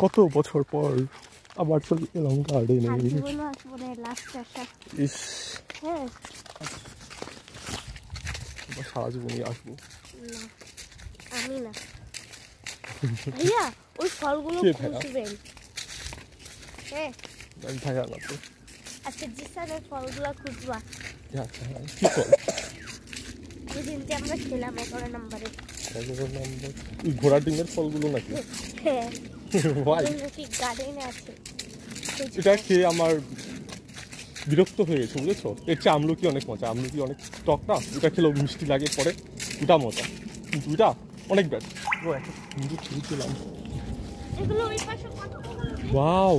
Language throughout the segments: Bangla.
কত বছর পর আবার চলে এলাম গার্ডেনে। ইস, সারা জীবনই আসবো। আমি না ভাইয়া, ওই ফলগুলো খুঁজবেন। হ্যাঁ ভাইয়া না তো। আচ্ছা জি স্যার, ওই ফলগুলো খুঁজবা। আচ্ছা কি ফল? ওই দিন যে আমরা খেলাম 11 নম্বরে। ঘোড়া ডিমের ফলগুলো নাকি? হ্যাঁ গার্ডেনে আছে। এটা খেয়ে আমার বিরক্ত হয়ে গেছে, বুঝেছো? এর চেয়ে আমলকি অনেক মজা। আমলকি অনেক টক না, এটা খেলেও মিষ্টি লাগে পরে, ওটা মজা। কিন্তু এটা অনেক ব্যাড। সুন্দর ছবি ছিলাম। ওয়াও,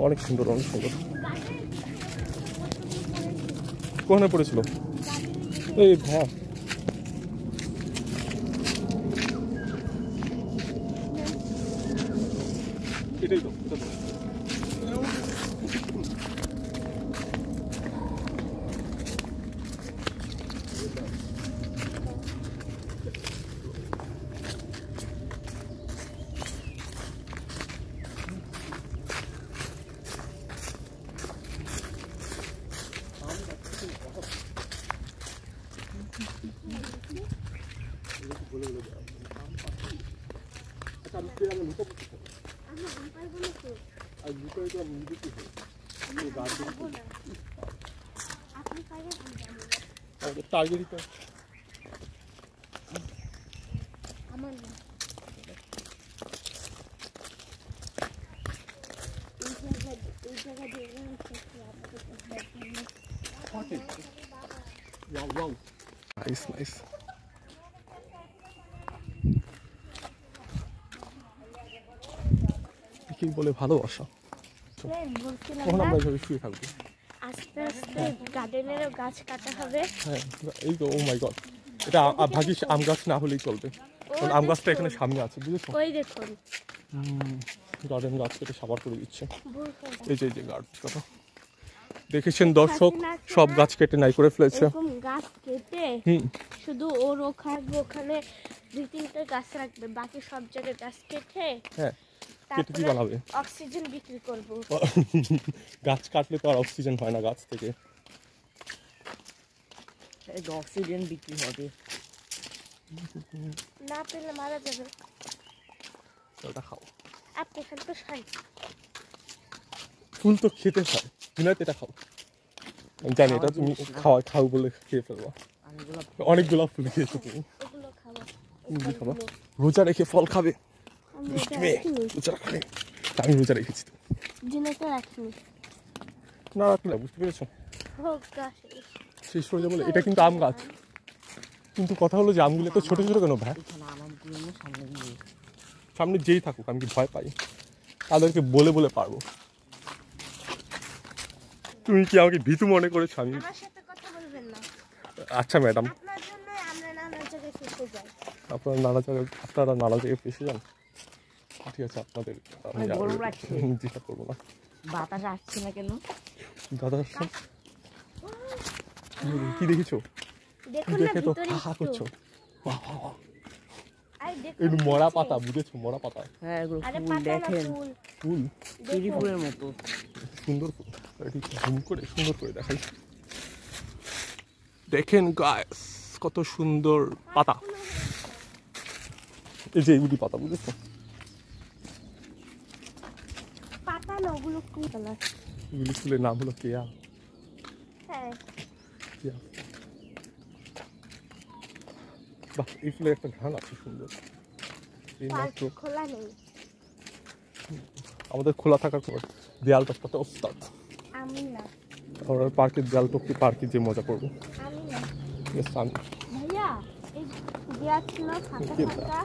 অনেক সুন্দর, অনেক সুন্দর। কোথায় পড়েছিল? এই ভাইয়া, এটাই তো। Nice, nice. কি বলে ভালোবাসা? কখন আমরা এভাবে শুয়ে থাকবো? আস্তে আস্তে গার্ডেনেরও গাছ কাটা হবে। হ্যাঁ, এই তো। ও মাই গড, এটা ভাগিস আম গাছ না হলেই চলবে, কারণ আম গাছটা এখানে সামনে আছে, বুঝেছো? ওই দেখুন, গার্ডেন গাছ কেটে সাবার করে দিচ্ছে। এই যে গার্ডেন কথা দেখেছেন দর্শক, সব গাছ কেটে নাই করে ফেলেছে। গাছ কেটে শুধু ওর ওখানে 2-3টা গাছ রাখবে, বাকি সব জায়গায় গাছ কেটে কেটে কি বানাবে? অক্সিজেন বিক্রি করব। গাছ কাটলে তো আর অক্সিজেন হয় না গাছ থেকে। এই অক্সিজেন বিক্রি হবে না, পেলে মারা যাবে। ওটা খাও। আপনি এখানে তো খাই, ফুল তো খেতে হয়, কিনা এটা খাও। আমি জানি এটা তুমি খাও বলে খেয়ে ফেলবো। অনেকগুলো ফুল খেয়েছো তুমি। খাবা রোজা রেখে ফল খাবে? রোজা রাখলে আমি রোজা রেখেছি তো। না রাখলে বুঝতে পেরেছো? শেষ রোজা বলে এটা কিন্তু আম গাছ, কিন্তু কথা হলো যে আমগুলো তো ছোট ছোট কেন ভাই? সামনে যেই থাকুক, আমি কি ভয় পাই? তাদেরকে বলে বলে পারবো। তুমি কি আমাকে ভীতু মনে করেছো? আমি আচ্ছা ম্যাডাম, আপনারা নানা জায়গায় ফেসে যান, ঠিক আছে? আপনাদের জিজ্ঞাসা করবো না। বাতাস আসছে না কেন? দাদা কি দেখেছো? দেখে তো হা করছো। এই মরা পাতা, বুঝেছো? মরা পাতা। হ্যাঁ, এগুলো ফুল দেখেন, ফুল চেরি ফুলের মতো সুন্দর। জুম করে সুন্দর করে দেখাই। দেখেন গাইস, কত সুন্দর পাতা। এই যে এইগুলি পাতা, বুঝেছো? পাতা না, ওগুলো ফুল। এগুলি ফুলের নাম হলো কেয়া। হ্যাঁ, বাহ, এই ফুলের একটা ঘ্রাণ আছে সুন্দর। খোলা নেই, আমাদের খোলা থাকার পর দেয়াল টপকাতে ওস্তাদ। আমি না, আমরা পার্কের দেয়াল টপকে পার্কে যে মজা করবো। আমি না ভাইয়া, এই দেয়াল ছিল ফাঁকা ফাঁকা।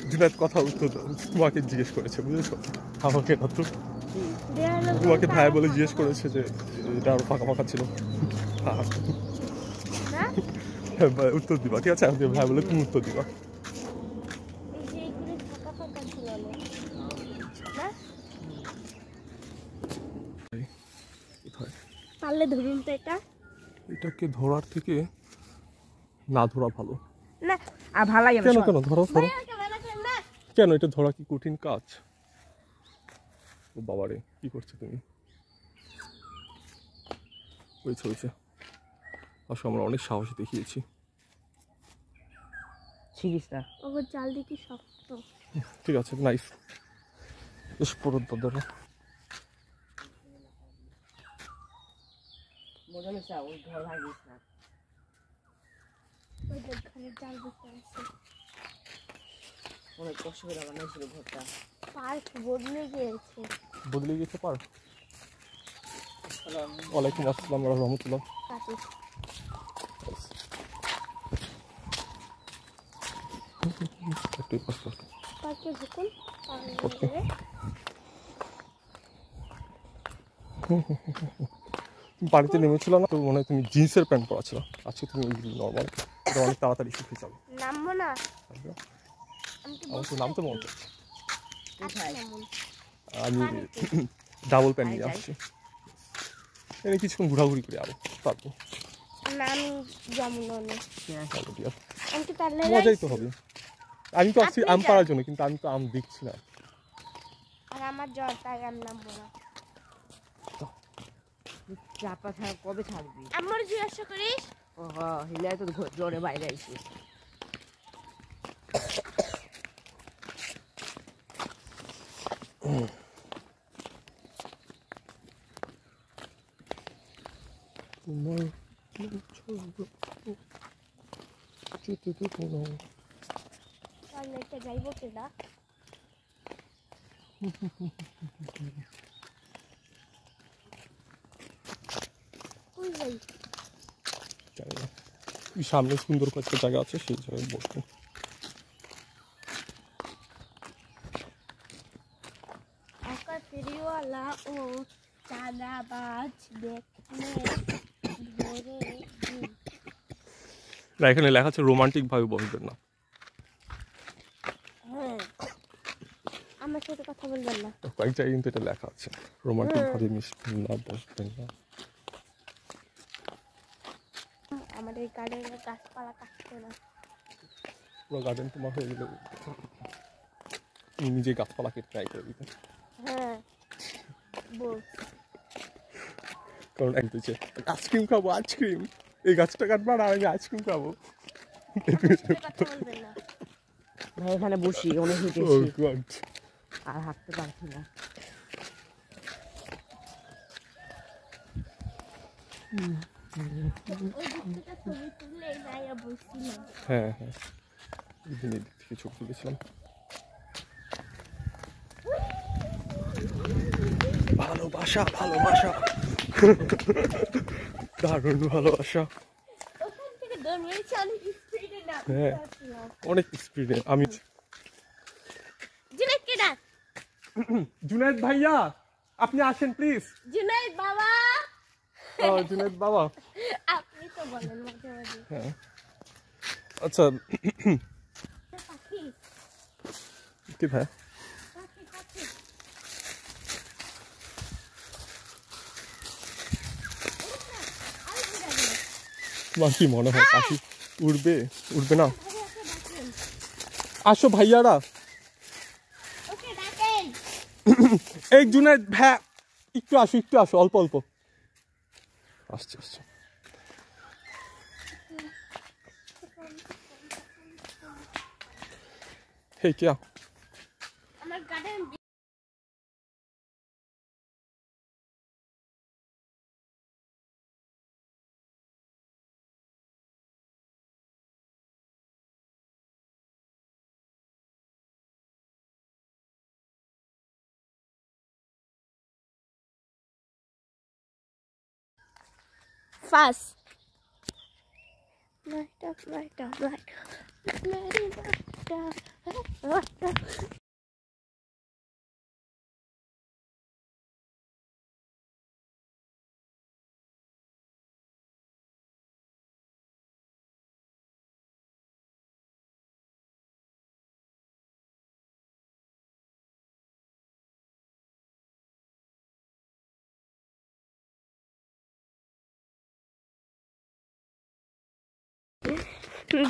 দিনাত কথা উত্তর তোমাকে জিজ্ঞেস করেছে, বুঝেছো? আমাকে না তো, তোমাকে ভাই বলে জিজ্ঞেস করেছে যে এটা আরো ফাঁকা ফাঁকা ছিল। উত্তর দিবা, ঠিক আছে? আমি ভাই বলে তুমি উত্তর দিবা। ধরুন তো এটা। এটাকে ধরার থেকে না ধরা ভালো। না আর ভালো লাগে না কেন সর। কেন ধরো ধরো, ভাইয়া ক্যামেরা করেন না। কেন এটা ধরা কি কঠিন কাজ? ও বাবারে, কি করছো তুমি? হয়েছে হয়েছে, আসলে আমরা অনেক সাহস দেখিয়েছি। ছিড়িস না। ও জাল দিয়ে কি শক্ত। ঠিক আছে, নাইস। বেশ পরত ধরো। মজা নিস না, ওই ঘর ভাগিস না। ওই যে ঘরে জাল দিতে আছে। অনেক কষ্ট করে বানাইছিল ঘরটা। পার্ক বদলে গিয়েছে। বদলে গেছে পার। ওয়ালাইকুম আসসালাম ওয়া রাহমাতুল্লাহ। কাটি। একটু পাস করো। পার্কে ঢুকুন। ওকে। বাড়িতে নেমেছিল না তো, মনে হয় তুমি জিন্সের প্যান্ট পরা ছিল। আজকে তুমি নর্মাল, এটা অনেক তাড়াতাড়ি শিখে যাবে। নামবো না। আমি কি আমার তো নামতে মন চাচ্ছে। কোথায়? নামুন। আমি ডাবল প্যান্ট নিয়ে যাই। আসছি, এনে কিছুক্ষণ ঘোরাঘুরি করে আরো তারপর নাম যেমন অনেক। আমি তো তাহলে মজাই তো হবে। আমি তো আসছি আপনি আম যান। পাড়ার জন্য, কিন্তু আমি তো আম দেখছি না। আর আমার জ্বর, তাই আমি নামবো না। চাপা ছাড়া কবে ছাড়বি? আমার জিজ্ঞাসা করিস। ও হ্যাঁ, হিলাই তো জ্বরে বাইরে আইসি। তোমার টয়লেটে যাইবো কেডা? কই যাই? জানি না, সামনে সুন্দর কয়েকটা জায়গা আছে, সেই জায়গায় বসবো। একটা ফেরিওয়ালা ও চাঁদাবাজ দেখলে ধরে দিন। না, এখানে লেখা আছে রোমান্টিক ভাবে বসবেন না। হ্যাঁ, আমার সাথে কথা বলবেন না। কয়েক জায়গায় কিন্তু এটা লেখা আছে, রোমান্টিক ভাবে মিশবেন না, বসবেন না। আমাদের গার্ডেনের গাছপালা কাটছে না। পুরো গার্ডেন তোমার হয়ে গেলে তুমি নিজে গাছপালাকে ট্রাই করে দিতে। হ্যাঁ, বল। কারণ এক দিচ্ছে আইসক্রিম খাবো, আইসক্রিম, এই গাছটা কাটবো আর আমি আইসক্রিম খাবো। আমার সাথে কথা বলবেন না। ভাই এখানে বসি, অনেক Oh হেঁটেছি God. আর হাঁটতে পারছি না। ওই দিক থেকে ছবি তুলে যাইয়া বসছিলাম। হ্যাঁ হ্যাঁ, একদিন এই দিক থেকে ছবি তুলেছিলাম। ভালোবাসা ভালোবাসা, দারুণ ভালোবাসা। ওখান থেকে দৌড়িয়েছি অনেক স্পিডে না। হ্যাঁ, অনেক স্পিডে। আমি জুনাইদ কেডা? জুনায়েদ ভাইয়া, আপনি আসেন প্লিজ। জুনাইদ বাবা। জুনায়েদ বাবা। আপনি তো বলেন মাঝে মাঝে। হ্যাঁ, আচ্ছা পাখি কি ভাই, পাখি পাখি। তোমার কি মনে হয় পাখি উড়বে? উড়বে না। আসো ভাইয়ারা। ওকে ডাকেন। এই জুনায়েদ ভাই, একটু আসো, একটু আসো, অল্প অল্প। আসছে আসছে। হে क्या? আমার garden first light up, light up.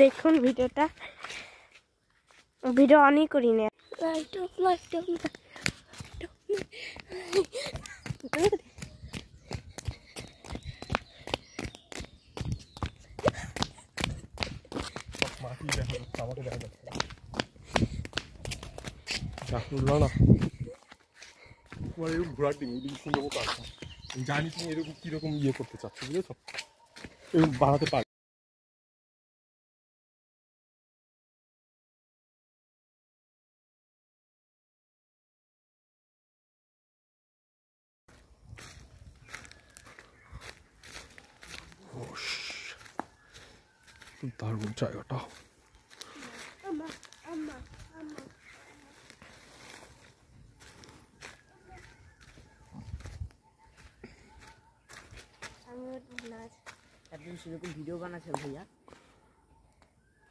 দেখুন ভিডিওটা, ভিডিও অনই করি না। মাটি দেখা যাচ্ছে, আমাকে দেখা যাচ্ছে না। উঠলো না তোমার এরকম ঘোরার দিন এদিকে সুন্দর মতো আছে। জানি তুমি এরকম কিরকম ইয়ে করতে চাচ্ছ, বুঝেছো? এরকম বাড়াতে পারি। দারুণ জায়গাটা। একদিন সেরকম ভিডিও বানাচ্ছে ভাইয়া।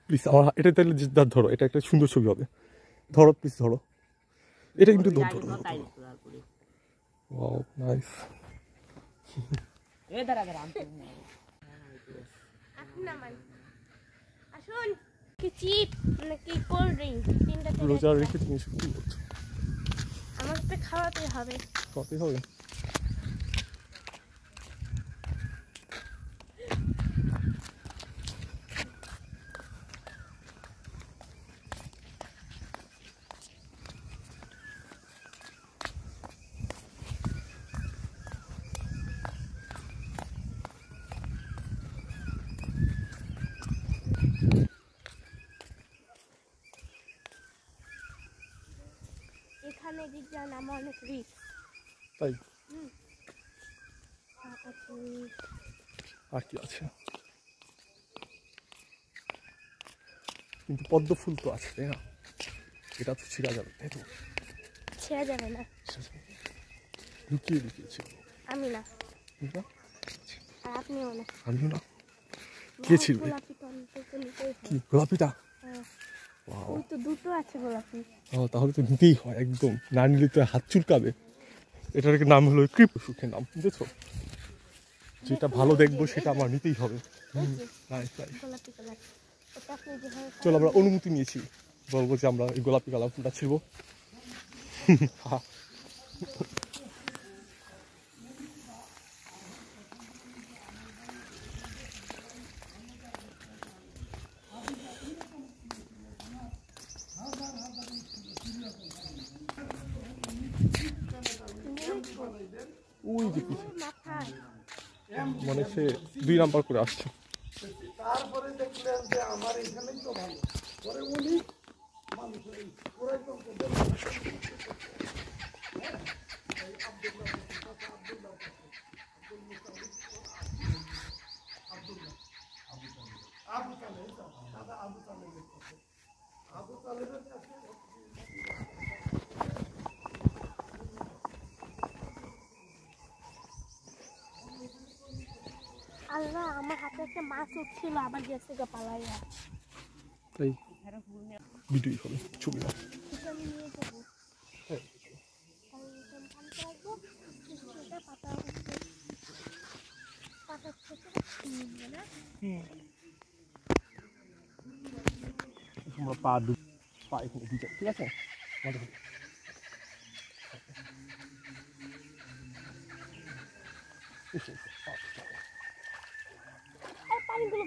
প্লিজ আমার এটা তাহলে ধরো, এটা একটা সুন্দর ছবি হবে। ধরো প্লিজ, ধরো এটা কিন্তু ধরো। Wow nice. এ দাঁড়া দাঁড়া আসুন কি চিপ নাকি কোল্ড ড্রিঙ্ক তিনটাতে রোজা রেখে তুমি সত্যি বলছো? আমাকে তো খাওয়াতে হবে। খাওয়াতে হবে। এখানে দিক যান আমার অনেক রিস্ক। তাই আর কি আছে? কিন্তু পদ্ম ফুল তো আছে, তাই না? এটা তো ছিঁড়া যাবে, তাই তো? ছেড়ে যাবে না, লুকিয়ে লুকিয়েছে। আমি না, আর আপনিও না। আমিও না। কে ছিড়বে? কি গোলাপিটা? ওই তো দুটো আছে গোলাপি। তাহলে তো নিতেই হয় একদম, না নিলে তো হাত চুলকাবে। এটার নাম হলো কৃপ সুখের নাম, বুঝেছো? যেটা ভালো দেখবো সেটা আমার নিতেই হবে। চলো আমরা অনুমতি নিয়েছি, বলবো যে আমরা এই গোলাপি কালার ফুলটা ছিড়বো। ওই যে মানে সে 2 নাম্বার করে আসছে। তারপরে দেখলেন যে আমার এখানেই তো ভালো, পরে উনি মানুষের পুরাই তো আল্লাহ, আমার হাতে একটা মাছ উঠছিল, আবার গেছে গা পালাইয়া। তাই ভিডিও হবে, ছবি না। আমি নিয়ে যাবো। আমরা পা এখানে দিয়ে যাই, ঠিক আছে? পানিগুলো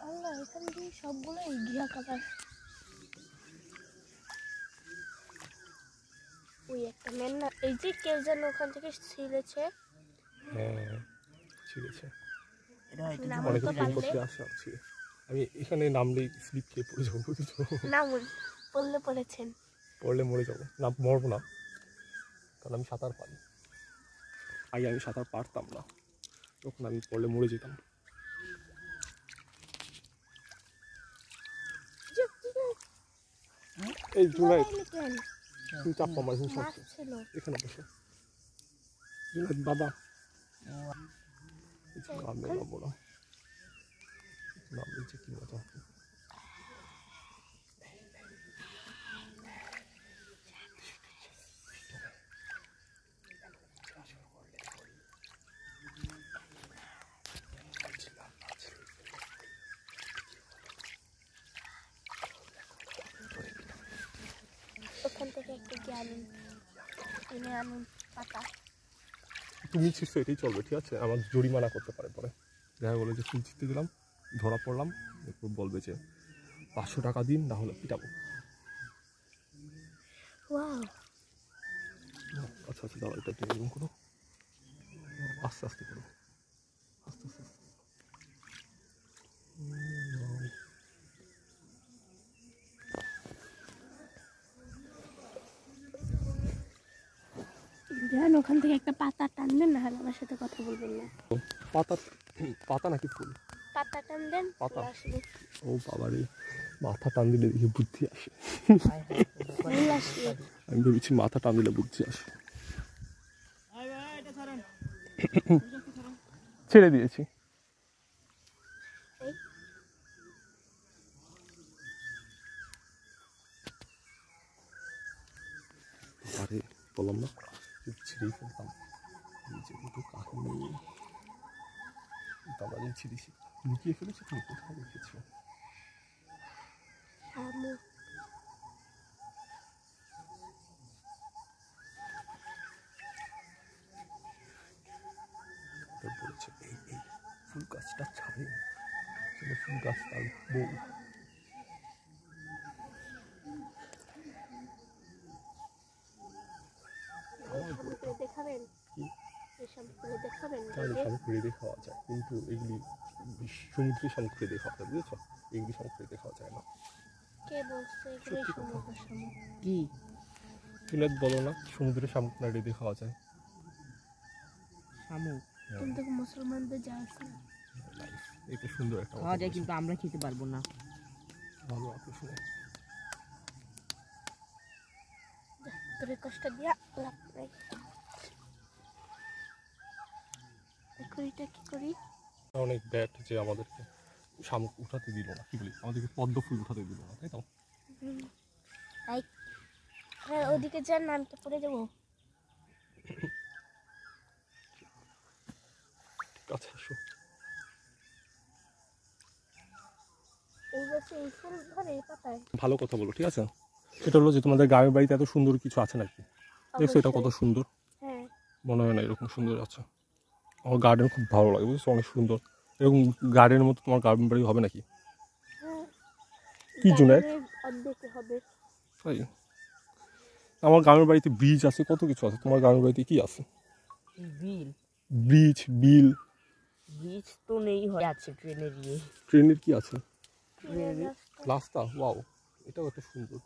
আল্লাহ, এখান দিয়ে সবগুলো ঘিয়া কাটার। ওই একটা মেন না, এই যে কেউ যেন ওখান থেকে ছিঁড়েছে। হ্যাঁ ঠিক আছে, নামুন অনেক তো ফোন পারলে। করতে আসা আছে। আমি এখানে নামলেই স্লিপ খেয়ে পড়ে যাবো, বুঝেছো? নামুন, পড়লে পড়েছেন। পড়লে মরে যাবো না, মরবো না, কারণ আমি সাঁতার পারি। আগে আমি সাঁতার পারতাম না, তখন আমি পড়লে মরে যেতাম। এই জুনাইদ, তুমি চাপ আমার এখানে বসো। জুনাইদ বাবা, নামলে নামবো না, নামলে যে কি মজা হবে। আনুন, কিনে আনুন পাতা। তুমি ছিঁড়ছো এটাই চলবে, ঠিক আছে? আমার জরিমানা করতে পারে পরে। দেখা গেলো যে ফুল ছিঁড়তে গেলাম, ধরা পড়লাম, এরপর বলবে যে 500 টাকা দিন, না হলে পিটাবো। ওয়াও, আচ্ছা আচ্ছা, দাঁড়া, এটা একটু এরকম করো, আস্তে আস্তে করো, আস্তে আস্তে আস্তে। জান ওখান থেকে একটা পাতা টানবেন, না হলে আমার সাথে কথা বলবেন না। পাতা, পাতা নাকি ফুল? পাতা টানবেন, পাতা। ফুল আসবে। ও বাবারে, মাথা টান দিলে দেখি বুদ্ধি আসে। ফুল আসবে। আমি ভেবেছি মাথা টান দিলে বুদ্ধি আসে। ছেড়ে দিয়েছি। এই আরে বললাম না, ছিঁড়েই ফেলতাম। নিজে দুটো কাহিনী দাদা যে ছিঁড়েছি, লুকিয়ে ফেলেছি। তুমি কোথায় রেখেছো? শামুক। বলেছে এই এই ফুল গাছটা ছাড়ে, ফুল গাছ তার বউ। দেখাবেন, শামুক দেখাবেন। শামুক ফেলে খাওয়া যায়, কিন্তু এগুলি সমুদ্রে শামুক ফেলে খাওয়া যায়, বুঝেছো? এগুলি শামুক ফেলে খাওয়া যায় না। কে বলছে এগুলো সমুদ্র শামুক? কি তুমি বলো না সমুদ্রে শামুক না রেঁধে খাওয়া যায়? শামুক কিন্তু মুসলমানদের যা আছে এটা সুন্দর একটা খাওয়া যায়, কিন্তু আমরা খেতে পারবো না। ভালো আপনি শুনে তোরে কষ্ট দিয়া লাভ নাই। এটা কি করি? অনেক ব্যাট যে আমাদেরকে শামুক উঠাতে দিল না, কি বলি, আমাদেরকে পদ্ম ফুল উঠাতে দিল না, তাই তো? হ্যাঁ, ওদিকে যান না, আমি তো পড়ে যাবো। ঠিক আছে, আসো। এই গাছে এই ফুল ধরে পাতায়। ভালো কথা বলো, ঠিক আছে? সেটা হলো যে তোমাদের গ্রামের বাড়িতে এত সুন্দর কিছু আছে নাকি? দেখছো এটা কত সুন্দর? হ্যাঁ, মনে হয় না এরকম সুন্দর আছে। আমার গার্ডেন খুব ভালো লাগে, বুঝছো? অনেক সুন্দর। এরকম গার্ডেনের মতো তোমার গার্ডেন বাড়ি হবে নাকি? কি জুনায়েদ? অর্ধেক হবে। তাই আমার গ্রামের বাড়িতে ব্রিজ আছে, কত কিছু আছে। তোমার গ্রামের বাড়িতে কি আছে? বিল ব্রিজ, বিল। ব্রিজ তো নেই, হয় আছে ট্রেনের ইয়ে। ট্রেনের কি আছে? রাস্তা। রাস্তা, ওয়াও, এটাও একটা সুন্দর।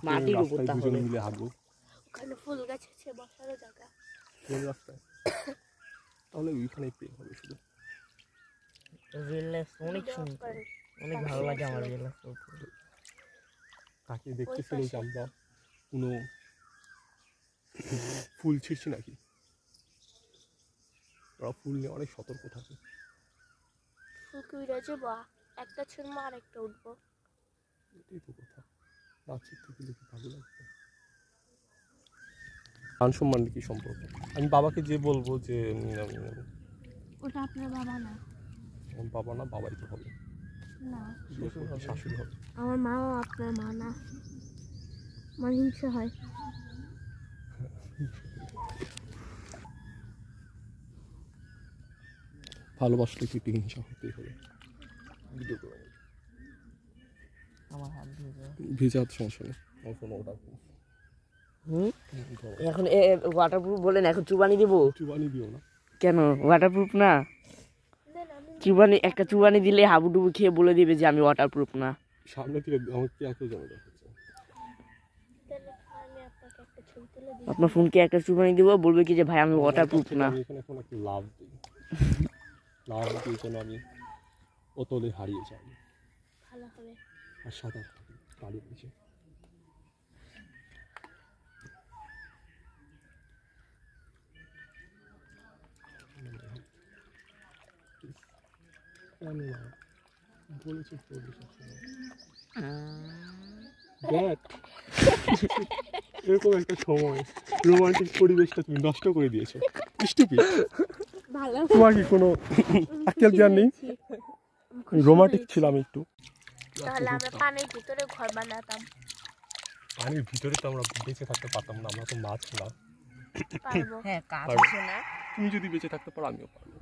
মাটির উপর রাস্তায় তাহলে। দুজনে মিলে হাঁটবো ওখানে ফুল গাছ আছে, বসারও জায়গা। ট্রেন রাস্তায়, তাহলে ওইখানেই পেয়ে হবে শুধু। রেল লাইন অনেক সুন্দর, অনেক ভালো লাগে আমার রেল লাইন। তাকে দেখতেছিল যে আমরা কোনো ফুল ছিঁড়ছি নাকি। ওরা ফুল নিয়ে অনেক সতর্ক থাকে। ফুল কুইরা যাবো, একটা ছুঁড়বো আর একটা উঠবো। এটাই তো কথা, না ছিঁড়তে গেলে কি ভালো লাগবে? মান সম্মান কি সম্পর্ক? আমি বাবাকে যে বলবো যে ওটা আপনার বাবা না। আমার বাবা না, বাবাই তো হবে, না, শাশুড়ি হবে। আমার মাও আপনার মা না, আমার হিংসা হয়। ভালোবাসলে কি হিংসা হতেই হবে। ভিডিও করে আমার হাত ভেজা সমস্যা নেই, আমার কোনো ওটা এখন ওয়াটারপ্রুফ বলেন, এখন চুবানি দিব? চুবানি দিও না। কেন ওয়াটারপ্রুফ না? চুবানি, একটা চুবানি দিলে হাবুডুবু খেয়ে বলে দিবে যে আমি ওয়াটারপ্রুফ না। সামনে থেকে আমাকে কি এত জানা দেখাচ্ছে? আমি আপনাকে একটা ছবি তুলে দিই। আপনার ফোনকে একটা চুবানি দিব, বলবে কি যে ভাই আমি ওয়াটারপ্রুফ না। আমি এখানে এখন একটা লাভ দিই, লাভ দিয়ে যেন আমি অতলে হারিয়ে যাই ভালো হবে। আর সাঁতার থাকি গাড়ি নিচে। বলেছি দেখ, এরকম একটা সময় রোমান্টিক পরিবেশটা তুমি নষ্ট করে দিয়েছো। স্টুপিড, ভালো, তোমার কি কোনো আক্কেল জ্ঞান নেই? রোমান্টিক ছিলাম একটু। তাহলে আমরা পানির ভিতরে ঘর বানাতাম। পানির ভিতরে তো আমরা বেঁচে থাকতে পারতাম না, আমরা তো মাছ না। পারবো। হ্যাঁ কাজ পারবো। আছে না তুমি যদি বেঁচে থাকতে পারো আমিও পারবো।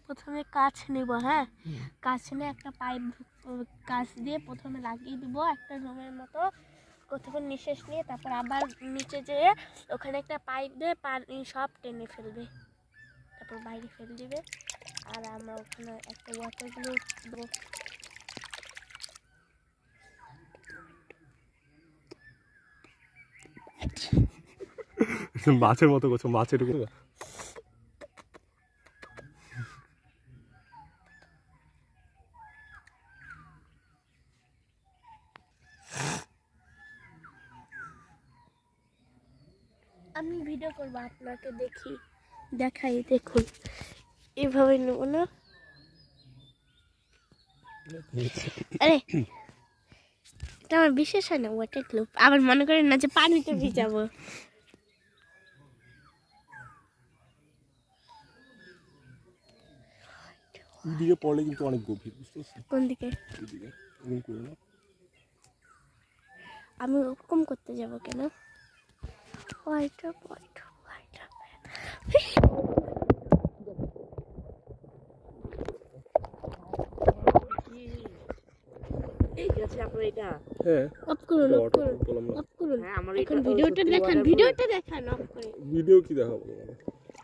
প্রথমে কাছ নিব, হ্যাঁ, কাছ নিয়ে একটা পাইপ কাছ দিয়ে প্রথমে লাগিয়ে দিব একটা রুমের মতো, কতক্ষণ নিঃশ্বাস নিয়ে তারপর আবার নিচে যেয়ে ওখানে একটা পাইপ দিয়ে পানি সব টেনে ফেলবে, তারপর বাইরে ফেলে দিবে। আর আমরা ওখানে একটা ওয়াটার গ্লু দেবো। মাছের মতো করছো, মাছের উপরে আমি ভিডিও করবো, আপনাকে দেখাই, দেখুন এভাবে নেব না। আরে এটা আমার বিশেষ হয় না ওয়াটার গ্লু, আবার মনে করেন না যে পানিতে ভিজাবো। এদিকে পড়লে কিন্তু অনেক গভীর, বুঝতে পারছি। কোন দিকে? এদিকে এরকম করে না। আমি ওরকম করতে যাব কেন? ওয়াইটা ওয়াইটা ওয়াইটা এই আছে আপনার এটা। হ্যাঁ অফ করুন, অফ করুন, বললাম না। অফ করুন। হ্যাঁ আমার এখন এটা ভিডিওটা দেখান, ভিডিওটা দেখান অফ করে। ভিডিও কি দেখাবো?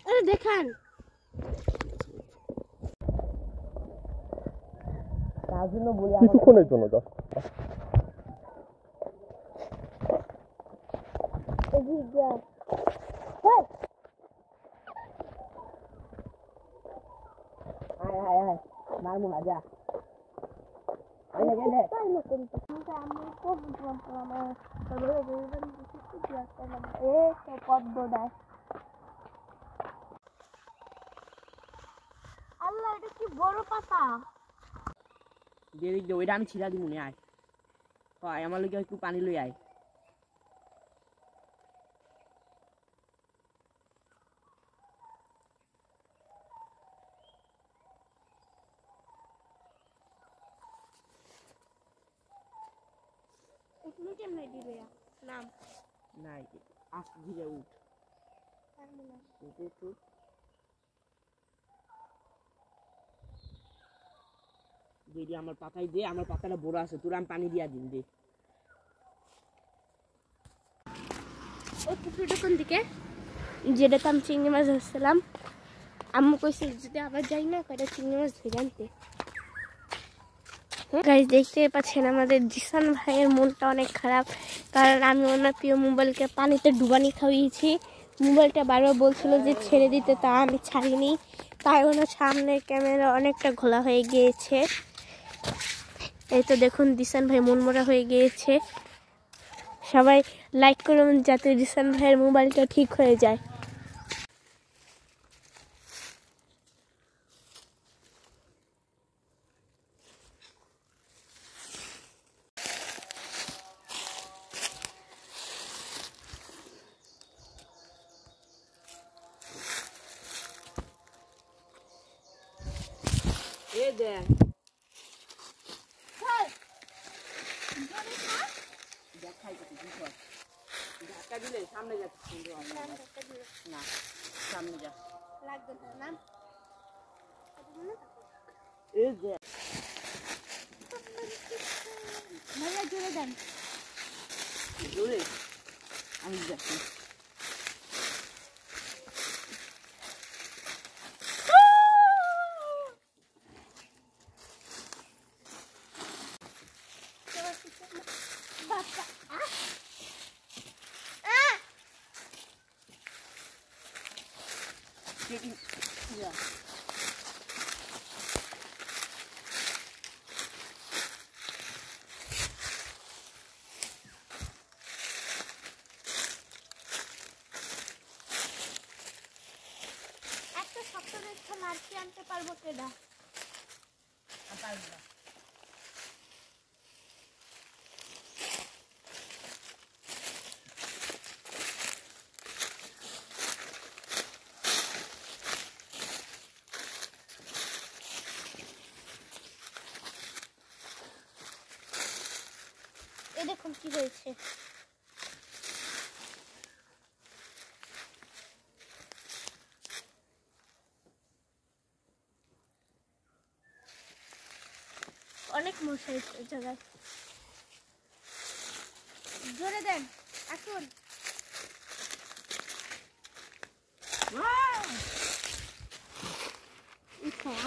আরে দেখান। তার জন্য বলি কিছুক্ষণের জন্য জাস্ট। এদিকে হেই, আয় আয় আয় মারমু না যা এনে এনে তাই না কিন্তু আমি খুব আমার তাহলে বলবেন কিছু কি একটা না এ তো পদ্ম দেয়। আল্লাহ, এটা কি বড় পাতা। দেরি দে ওইটা আমি ছিড়া দিমু নে আয় কয় আমার লগে একটু পানি লই আয় এখানে কেমনে দিবে নাম? নাই আস্তে ধীরে উঠ পারবো না। উঠে একটু দিদি আমার পাতায় দে আমার পাতাটা বড় আছে তোর আমি পানি দিয়া দিন দে ওই পুকুরটা কোন দিকে? যেটাতে আমি চিংড়ি মাছ ধরছিলাম, আম্মু কইছে যদি আবার যাই না কয়টা চিংড়ি মাছ ধরে আনতে। গাইস দেখতে পাচ্ছেন আমাদের জিসান ভাইয়ের মনটা অনেক খারাপ, কারণ আমি ওনার প্রিয় মোবাইলকে পানিতে ডুবানি খাইয়েছি। মোবাইলটা বারবার বলছিল যে ছেড়ে দিতে, তা আমি ছাড়িনি, তাই ওনার সামনের ক্যামেরা অনেকটা ঘোলা হয়ে গিয়েছে। এই তো দেখুন জিসান ভাই মনমরা হয়ে গিয়েছে। সবাই লাইক করুন যাতে জিসান ভাইয়ের মোবাইলটা ঠিক হয়ে যায়। এ দেখ দেখাই তো কি কর ধাক্কা দিলে সামনে যাচ্ছে কিন্তু না সামনে যা লাগবে না এই দেখ ভাইয়া জোরে দেন। জোরে আমি যাচ্ছি Yeah. একটা শক্ত রেখা লাড়কি আনতে পারবো কেডা? দেখুন কি হয়েছে। অনেক মশাই জায়গায়, জোরে দেন, আসুন।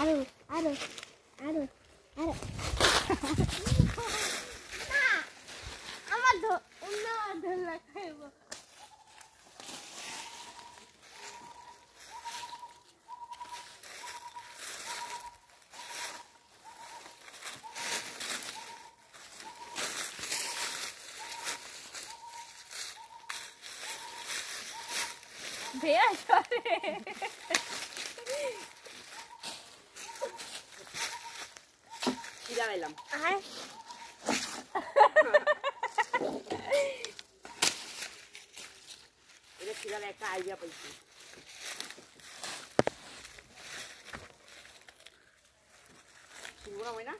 আরো আরো আরো আরো আমার অন্য ধরলা খাইব। ভেয়া করে খিদা পেলাম। এটা খিদালে একটা আইডিয়া পাইছি। শুনবো না?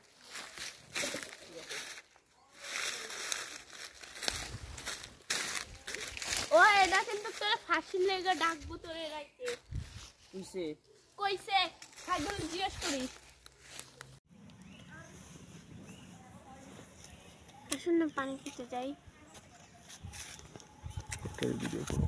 ও এটা কিন্তু তোর ফাঁসির লেগে ডাকবো তোরে রাইতে। কিসে? কইছে খাইদুল জিজ্ঞেস করিস। আসুন না পানি খেতে যাই। ভিডিও করো।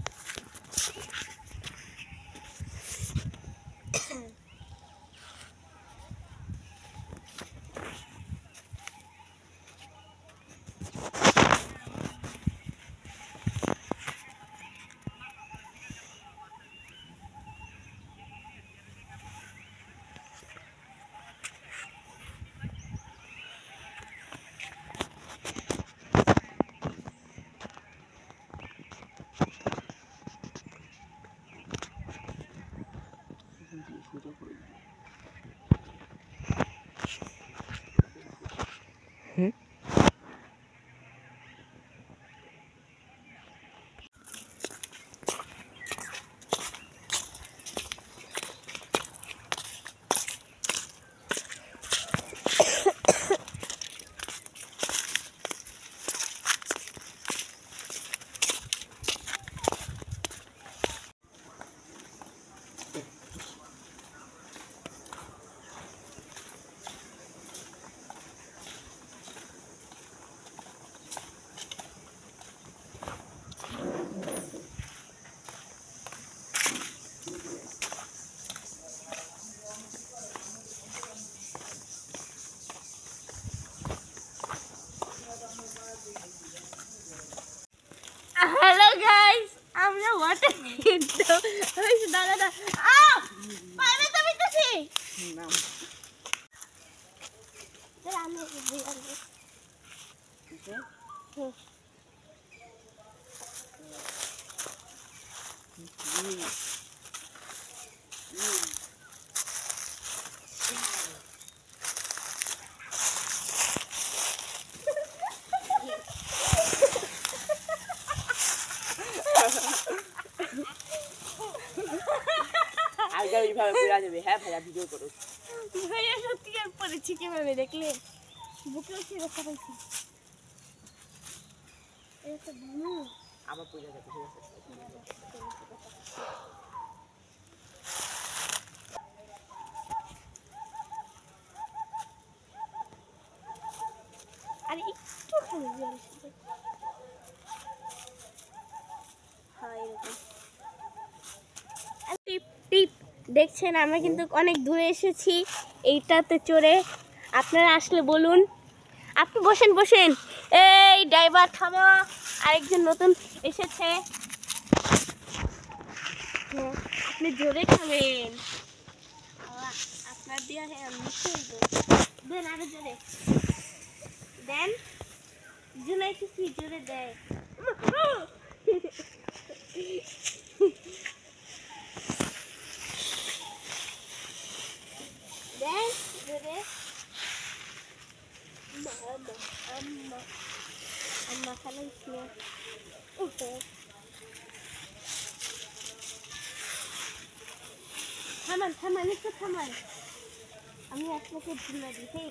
হ্যালো গাইস, আমরা ওয়াটার কিন্তু ওই দাদা পানি তো বিতেছি না আমি কিসে? আগে এইভাবে পুরা যাবে। হ্যাঁ ভাইয়া ভিডিও করো। ভাইয়া সত্যি আর পড়েছি কিভাবে দেখলে বুকে উঠে ব্যথা পাইছি। এটা ব্লু আবার পুরা যাবে। ঠিক আছে। আর একটু খালি জল শুধু। হ্যাঁ এরকম টিপ টিপ দেখছেন, আমরা কিন্তু অনেক দূরে এসেছি এইটাতে চড়ে। আপনারা আসলে বলুন। আপনি বসেন বসেন, এই ড্রাইভার থামো, আরেকজন নতুন এসেছে। হ্যাঁ, আপনি জোরে খাবেন, আপনার দিয়ে দেন আরো জোরে দেন। জুলাই কি জোরে দেয়। দেন জোরে। আম্মা খালাইছি না। থামান থামান একটু থামান, আমি আপনাকে ভুলে দিই।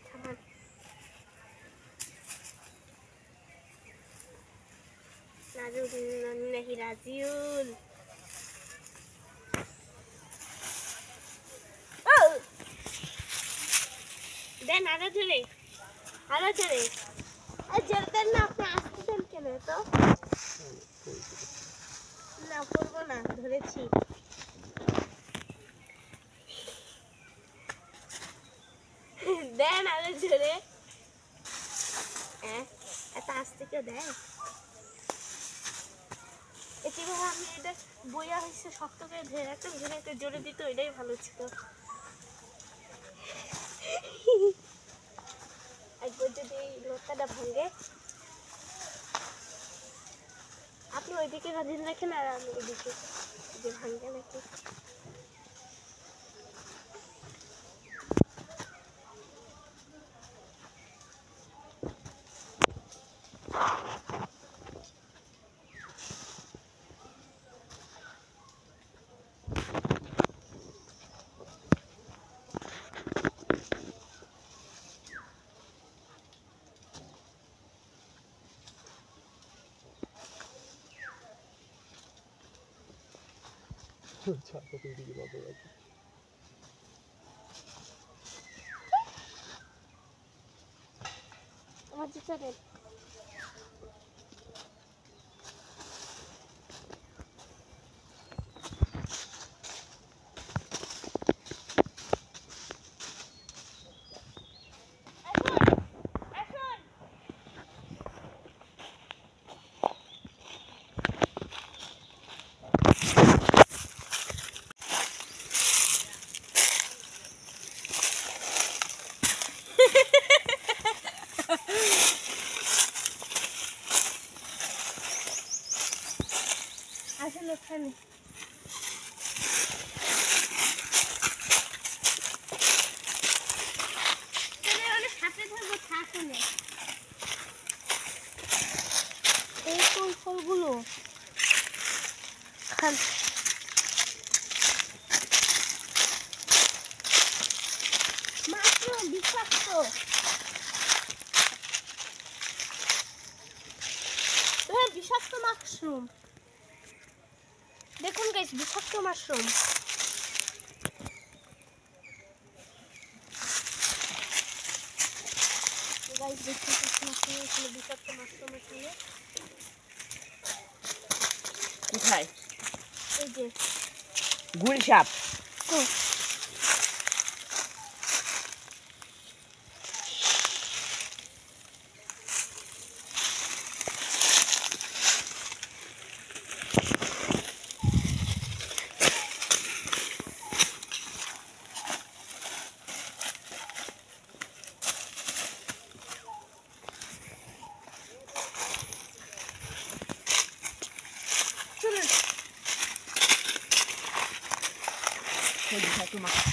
থামান। নাজুল নাহি রাজিউল। দেন আরো জোরে, আরো জোরে। আর জোরে দেন না, আপনি আসতে দেন কেন তো? না করবো না, ধরেছি। দেন আরো জোরে। এত আস্তে কেউ দেয়? কিভাবে আমি এটা বইয়া হয়েছে শক্ত করে ধরে রাখতাম, ধরে একটা জোরে দিত, এটাই ভালো ছিল। একবার যদি লোকটাটা ভাঙে, আপনি ওইদিকে গাড়ি রাখেন আর আমি ওইদিকে, যে ভাঙবে নাকি। আমার জুতা দেন। আসলে ওখানে সাথে থাকবো, থাকুনে এই কোন ফলগুলো খান। মাশরুম বিষাক্ত, বিষাক্ত মাশরুম। দেখুন গাইস, বিষাক্ত মাশরুম। গাইস দেখতে পাচ্ছেন মাশরুম, এখানে বিষাক্ত মাশরুম আছে। কোথায়? এই যে গুল সাপ।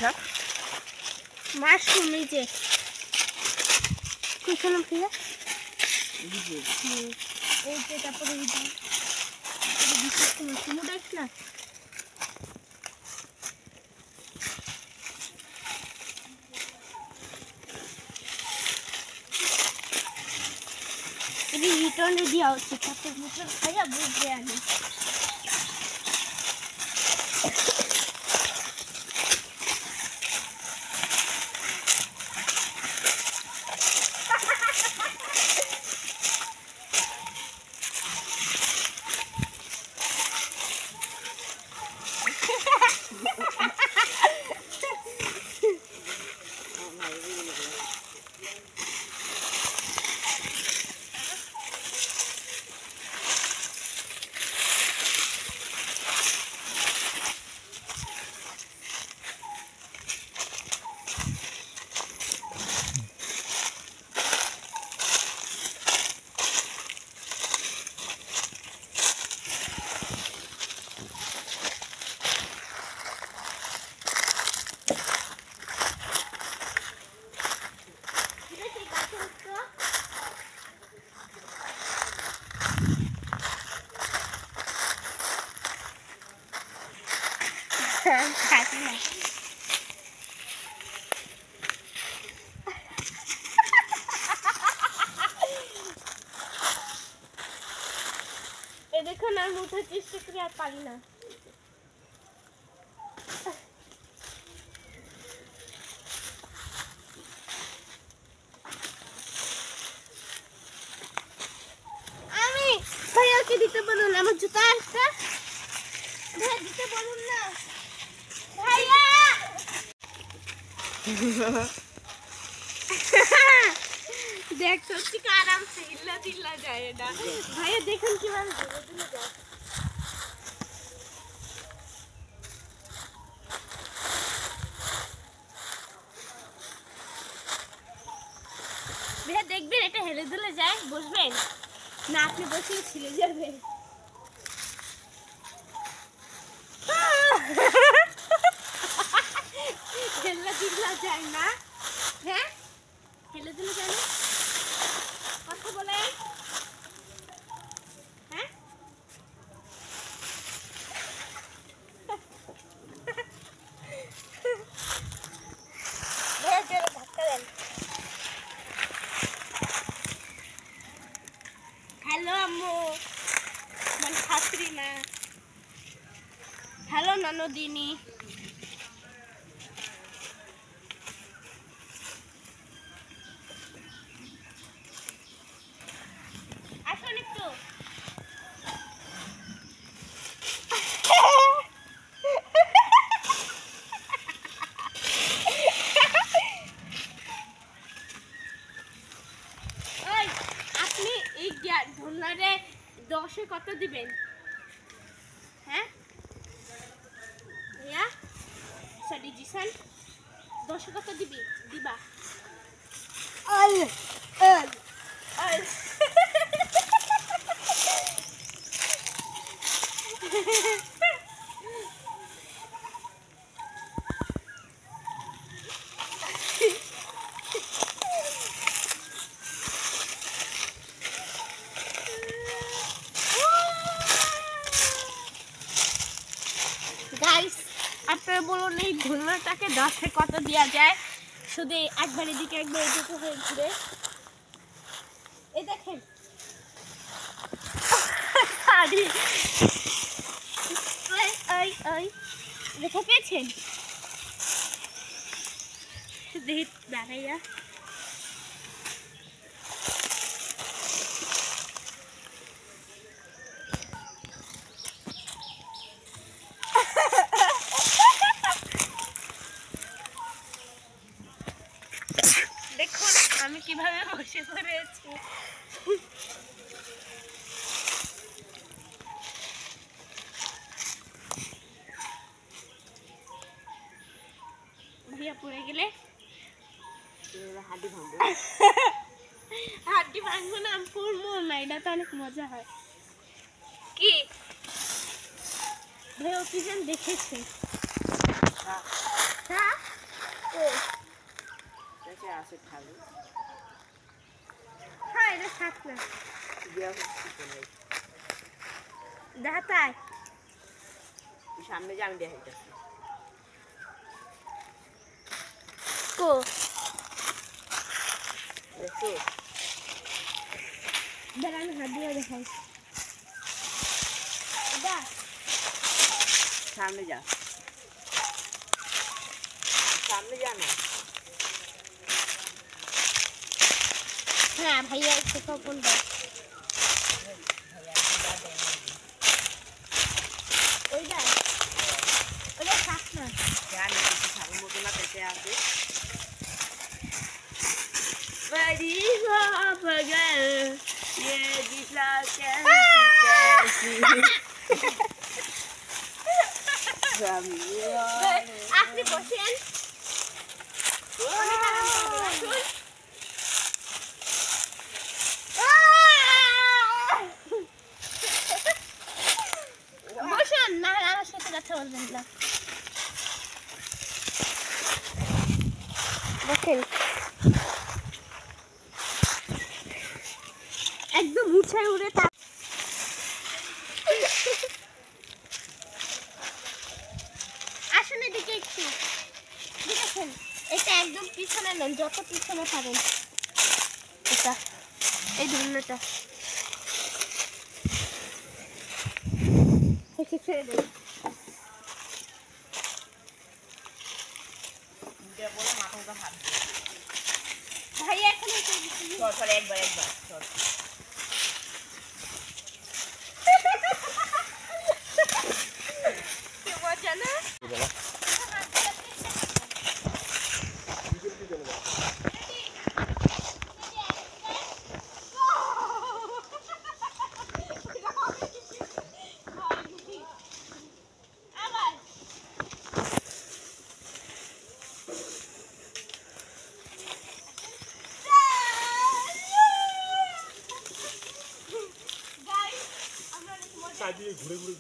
তো মাশরুম এই যে কোথায় ফিরে এই যে, তারপরে বিষাক্ত মাশরুম দেখ না। রিটার্নে দেওয়া উচিত, তাতে মুখে খাইয়া বুঝবে আমি। দেখুন আর উঠার চেষ্টা করে আর পারি না। আমি ভাইয়াকে দিতে বলুন আমার জুতা একটা ভাইয়া দিতে বলুন না ভাইয়া। দেখ সত্যি আরাম से हिला दिला যায় এটা ভাইয়া দেখুন কিভাবে ধরে দিলে যায়। ভাইয়া দেখবেন এটা হেলে দুলে যায় বসবেন না আপনি বসে ছিলে যাবেন। হেলে দিলা যায় না হ্যাঁ হেলে দিলে যায় না কথা বলে হ্যাঁ হ্যালো আম্মু মানে ছাত্রী না হ্যালো ননদিনী আসুন একটু ওই আপনি এই ঢোলনারে 10-এ কত দিবেন হ্যাঁ ভাইয়া সরি জিসান 10-এ কত দিবা আল আল আল গাইস আপনারা বলুন এই ঘূর্ণাটাকে 10-এ কত দেওয়া যায় শুধু একবার এদিকে একবার এদিকে হয়ে ঘুরে এই দেখেন শাড়ি ওই দেখে পেয়েছেন দেখ দাঁড়াইয়া দেখুন আমি কিভাবে বসে পড়েছি ভাইয়া পড়ে গেলে হাড্ডি ভাঙবো না আমি পড়বো না এটা তো অনেক মজা হয় কি ভাই ও কি যেন দেখেছে হ্যাঁ হ্যাঁ এটা থাক না দেখাতায় সামনে যে আমি দেখাইতেছি কো দেখো দাঁড়ান হাত দিয়ে দেখাই এটা সামনে যা না হ্যাঁ ভাইয়া একটু কখন ওইটা ওটা থাক না জানি কিছু ছাগল মতো না পেটে আছে बड़ी बगल ये दिखला कैसी আপনি বসেন বসেন না আমার সাথে কথা বলবেন না বসেন একদম উঠে উড়ে আসুন এদিকে একটু দেখেছেন এটা একদম পিছনে নেন যত পিছনে পারেন এটা এই ধরনেরটা দিচ্ছি, ছেড়ে দেই। ভাইয়া এখানে একবার কি মজা না? ঘুরে ঘুরে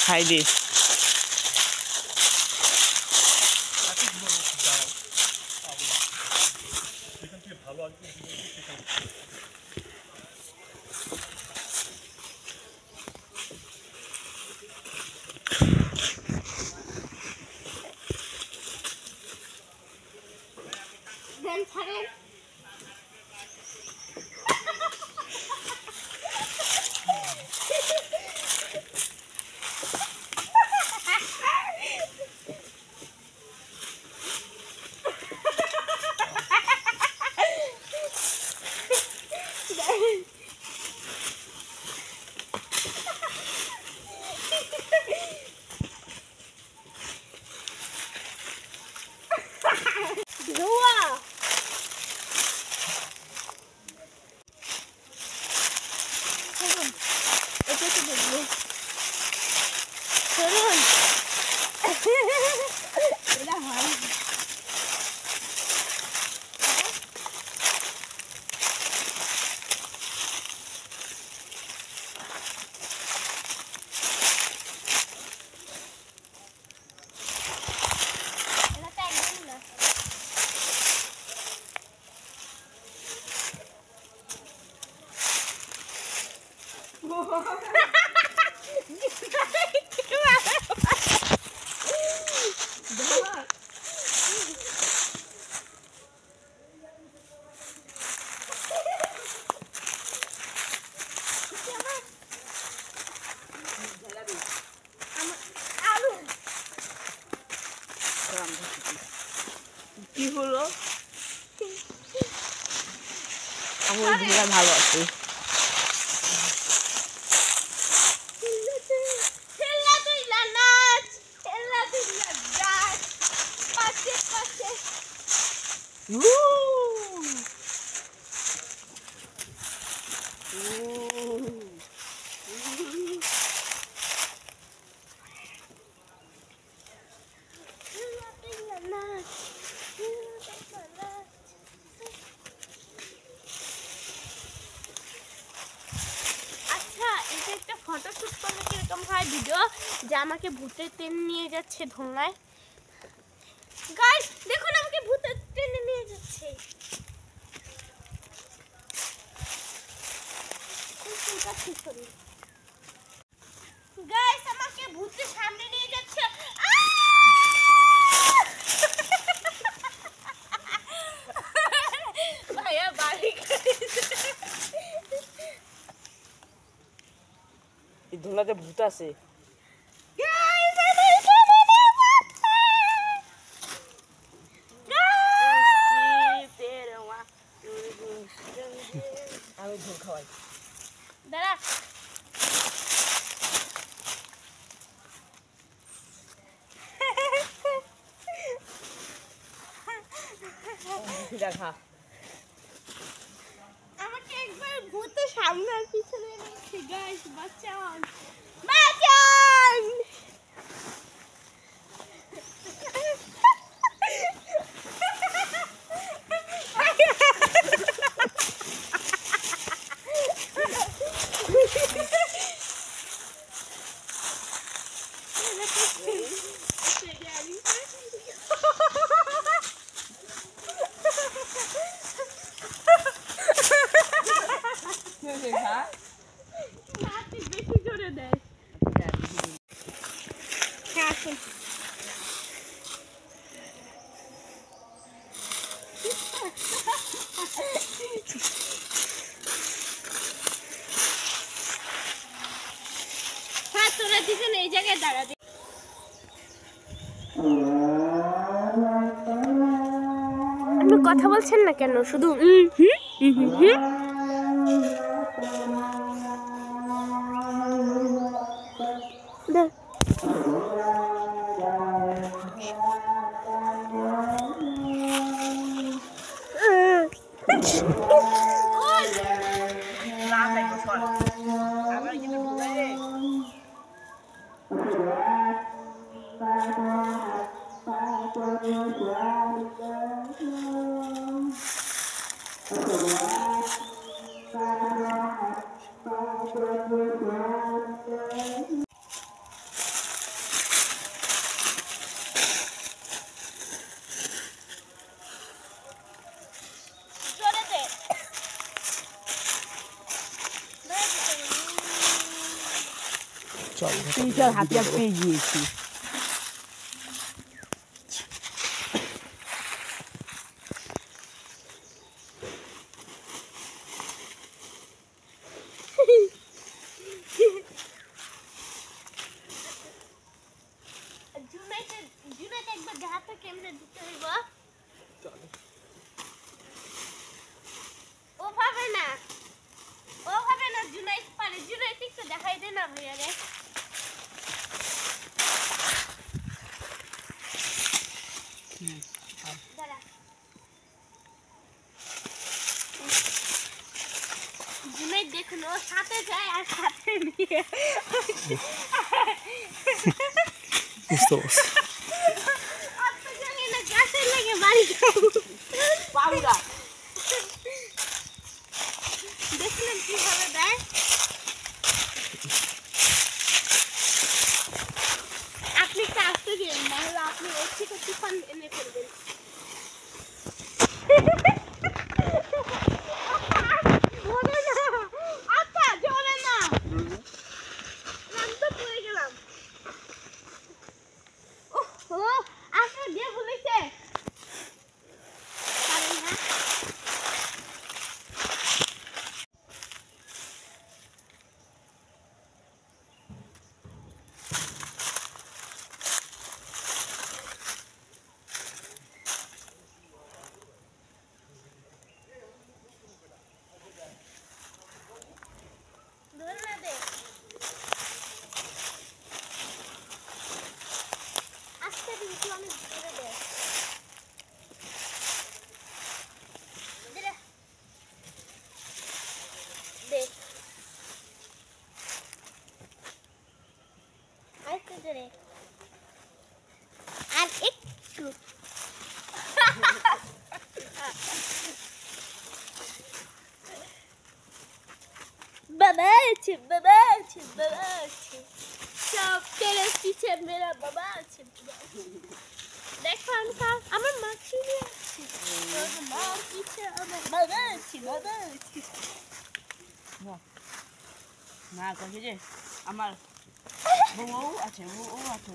খাই দে। ভালো আছে দেন ছাড়েন। ধোয়া এটাকে দেখবো চলুন এটা হয় এটা তো একদম না আলু কি হলো? আমার ঘোড়া ভালো আছে। আচ্ছা, এটা একটা ফটোশুট করলে কিরকম হয় ভিডিও, যে আমাকে ভূতের ট্রেন নিয়ে যাচ্ছে ধোঁয়ায়। গাইস দেখুন আমাকে ভূতের ট্রেনে নিয়ে যাচ্ছে। গাইস আমাকে ভূতের সামনে নিয়ে যাচ্ছে। ভাইয়া বাড়ি এই ধুলাতে ভূত আছে। আমি ঝোল খাওয়াই। দাঁড়া দেখা আমাকে একবার ভূতের সামনে আর পিছনে নিয়েছে। গাইস বাঁচান বাঁচান। দুজন এই জায়গায় দাঁড়াবে। আপনি কথা বলছেন না কেন? শুধু তিনটার হাতিয়ার পেয়ে গিয়েছি। দেখাই দে না ভাইয়া রে। দেখুন ও সাথে যায় আর সাথে নিয়ে বুঝতে পারছি। গাছের লেগে বাড়ি পাউডা দেখলেন কিভাবে দেয়। আপনি একটু আসতে দিন, নাহলে আপনি ওর থেকে তুফান এনে ফেলবেন। আচ্ছা জোরে না, আমি তো পড়ে গেলাম। ওহো আসলে দিয়ে ভুলেছে পারেন না। আর একটু বাবা আছে, বাবা আছে, বাবা আছে, সব তেরে পিছে মেরা বাবা আছে। দেখো আমার মা চিনি আছে, মা পিছে আমার বাবা আছে, বাবা আছে। না কইছে যে আমার বউ আছে, ও আছে।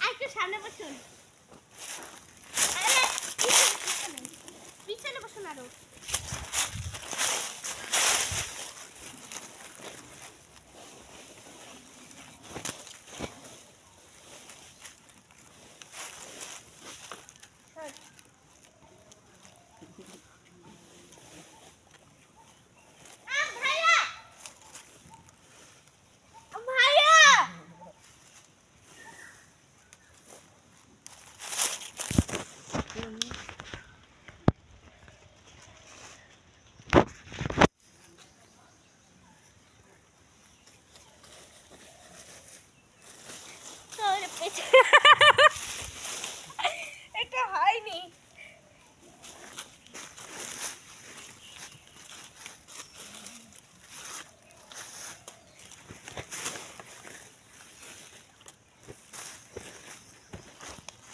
আরেকটু সামনে বসুন, পিছনে বসুন আরো। এটা হয়নি।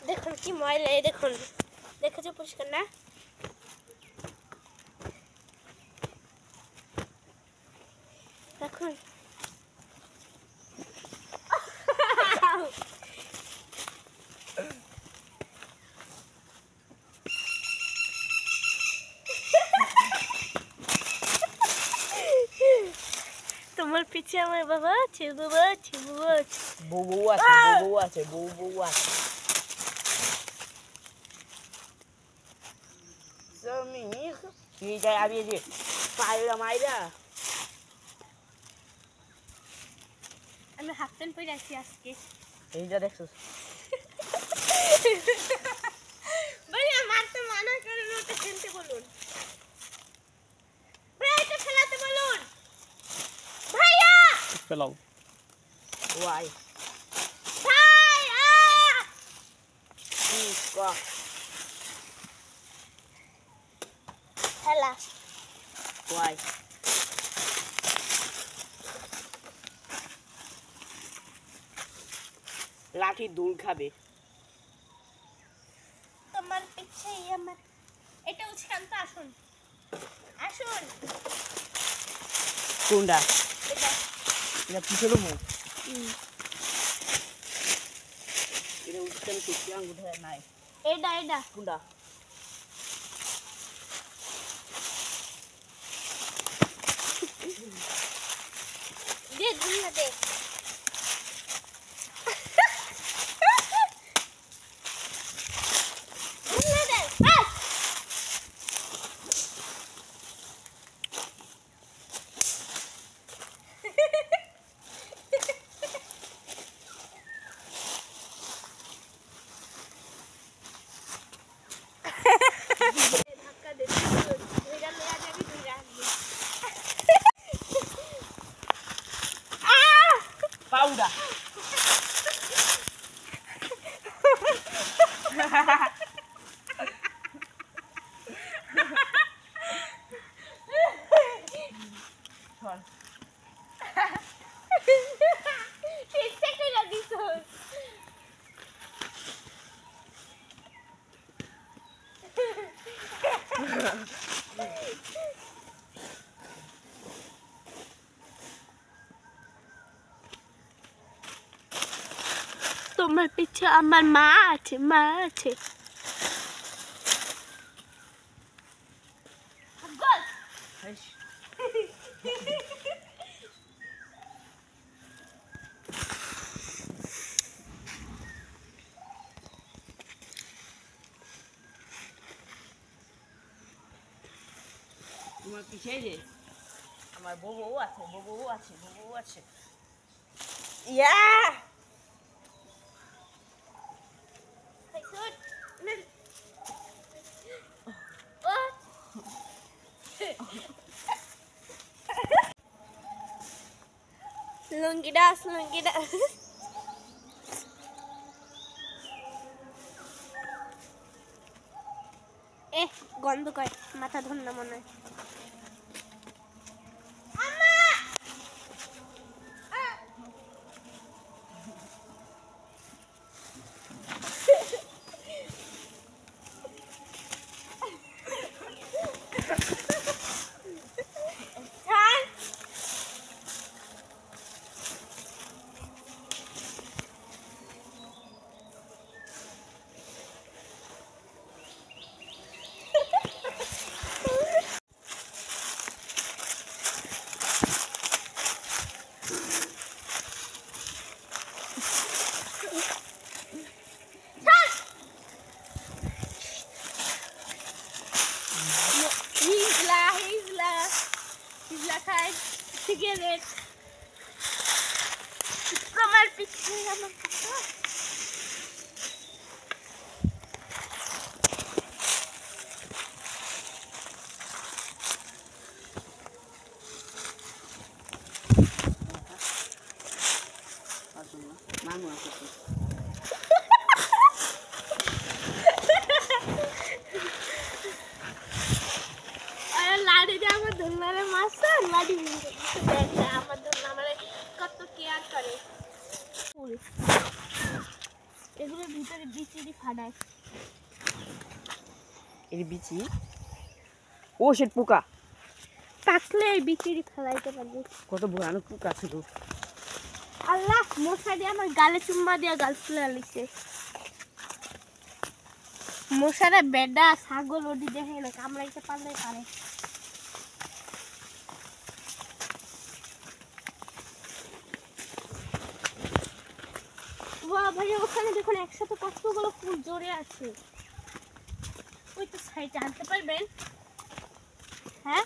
দেখুন কি ময়লা, দেখুন, দেখেছো পরিষ্কার না? দেখুন আমার পিছে আমার বাবা আছে বাবা আছে বাবা আছে বউ বউ আছে বউ বউ আছে বউ বউ আছে Semih ni jaya habis je Payah Maida আমি হাফ প্যান্ট পরে আছি আজকে এই যা দেখছস ভাইয়া মারতে মানা করেন ওটা খেলতে বলুন ভাইয়া এটা খেলাতে বলুন ভাইয়া ফেলাও ওয়াই ভাইয়া কি কা খেলা ওয়াই লাঠি দূর খাবে তোমার পিছে আমার এটা উচ্ছান্ত আসুন আসুন কোনটা এটা এটা পিছনে মুখ এটা উচ্চারণ করতে আঙ্গুঠা নাই এটা এটা কোনটা দে দুনিয়া দে দুনিয়া দে বাস ধাক্কা দে ধইরা লয়া যাবি ধইরা আসবি পাউডা ইচ্ছা কইরা দিছস তোমার পিছে আমার মা আছে মা আছে গোল তোমার পিছে যে আমার বউ বউ আছে বউ বউ আছে বউ বউ আছে ইয়া লুঙ্গি ডাস এ গন্ধ কয় মাথা ধর না মনে হয় He's খাই সিগারেট আমার পিছে আমার মামু আছে লাড়ি দিয়ে আমার ধরনারে মাছটা লাড়ি আমার ধরনা আমার কত কেয়ার করে এগুলোর ভিতরে বিচিরি ফাটায় এর বিচি ও সেট পোকা পাকলে এই বিচিরি ফেলাইতে পারবি কত ভয়ানক পোকা ছিল আল্লাহ মশা দিয়ে আমার গালে চুম্মা দিয়ে গাল ফুলে আলিছে মশারা বেডা ছাগল ওডি দেখে না কামড়াইতে পারলে পারে ভাইয়া ওখানে দেখুন একসাথে কতগুলো ফুল জড়ে আছে। ওই তো সাইডে আনতে পারবেন? হ্যাঁ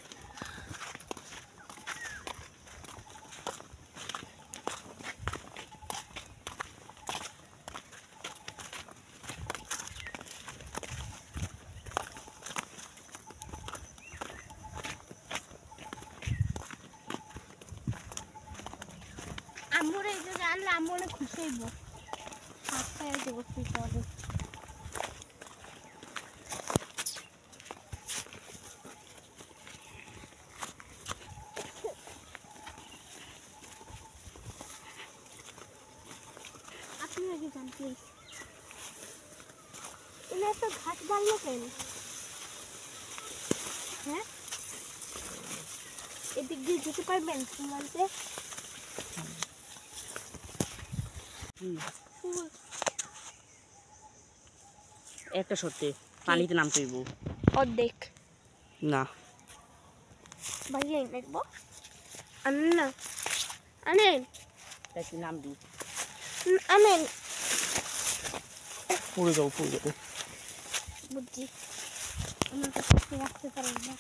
আম্মুর এই জায়গায় আনলে আম্মু অনেক খুশি হইব। হাত পায়ে দেবো খুশি হবে। আপনি আগে যান প্লিজ। এনার তো ঘাট বাড়লো কেন? হ্যাঁ এদিক দিয়ে যেতে পারবেন তোমাকে? ফুল একটা সত্যি পানিতে নামতে হইব অর্ধেক না। ভাইয়া দেখবো আনেন না, আনেন একটু নামবি। আনেন। পড়ে যাবো বুঝছি আমার কাছে রাখতে পারেন না।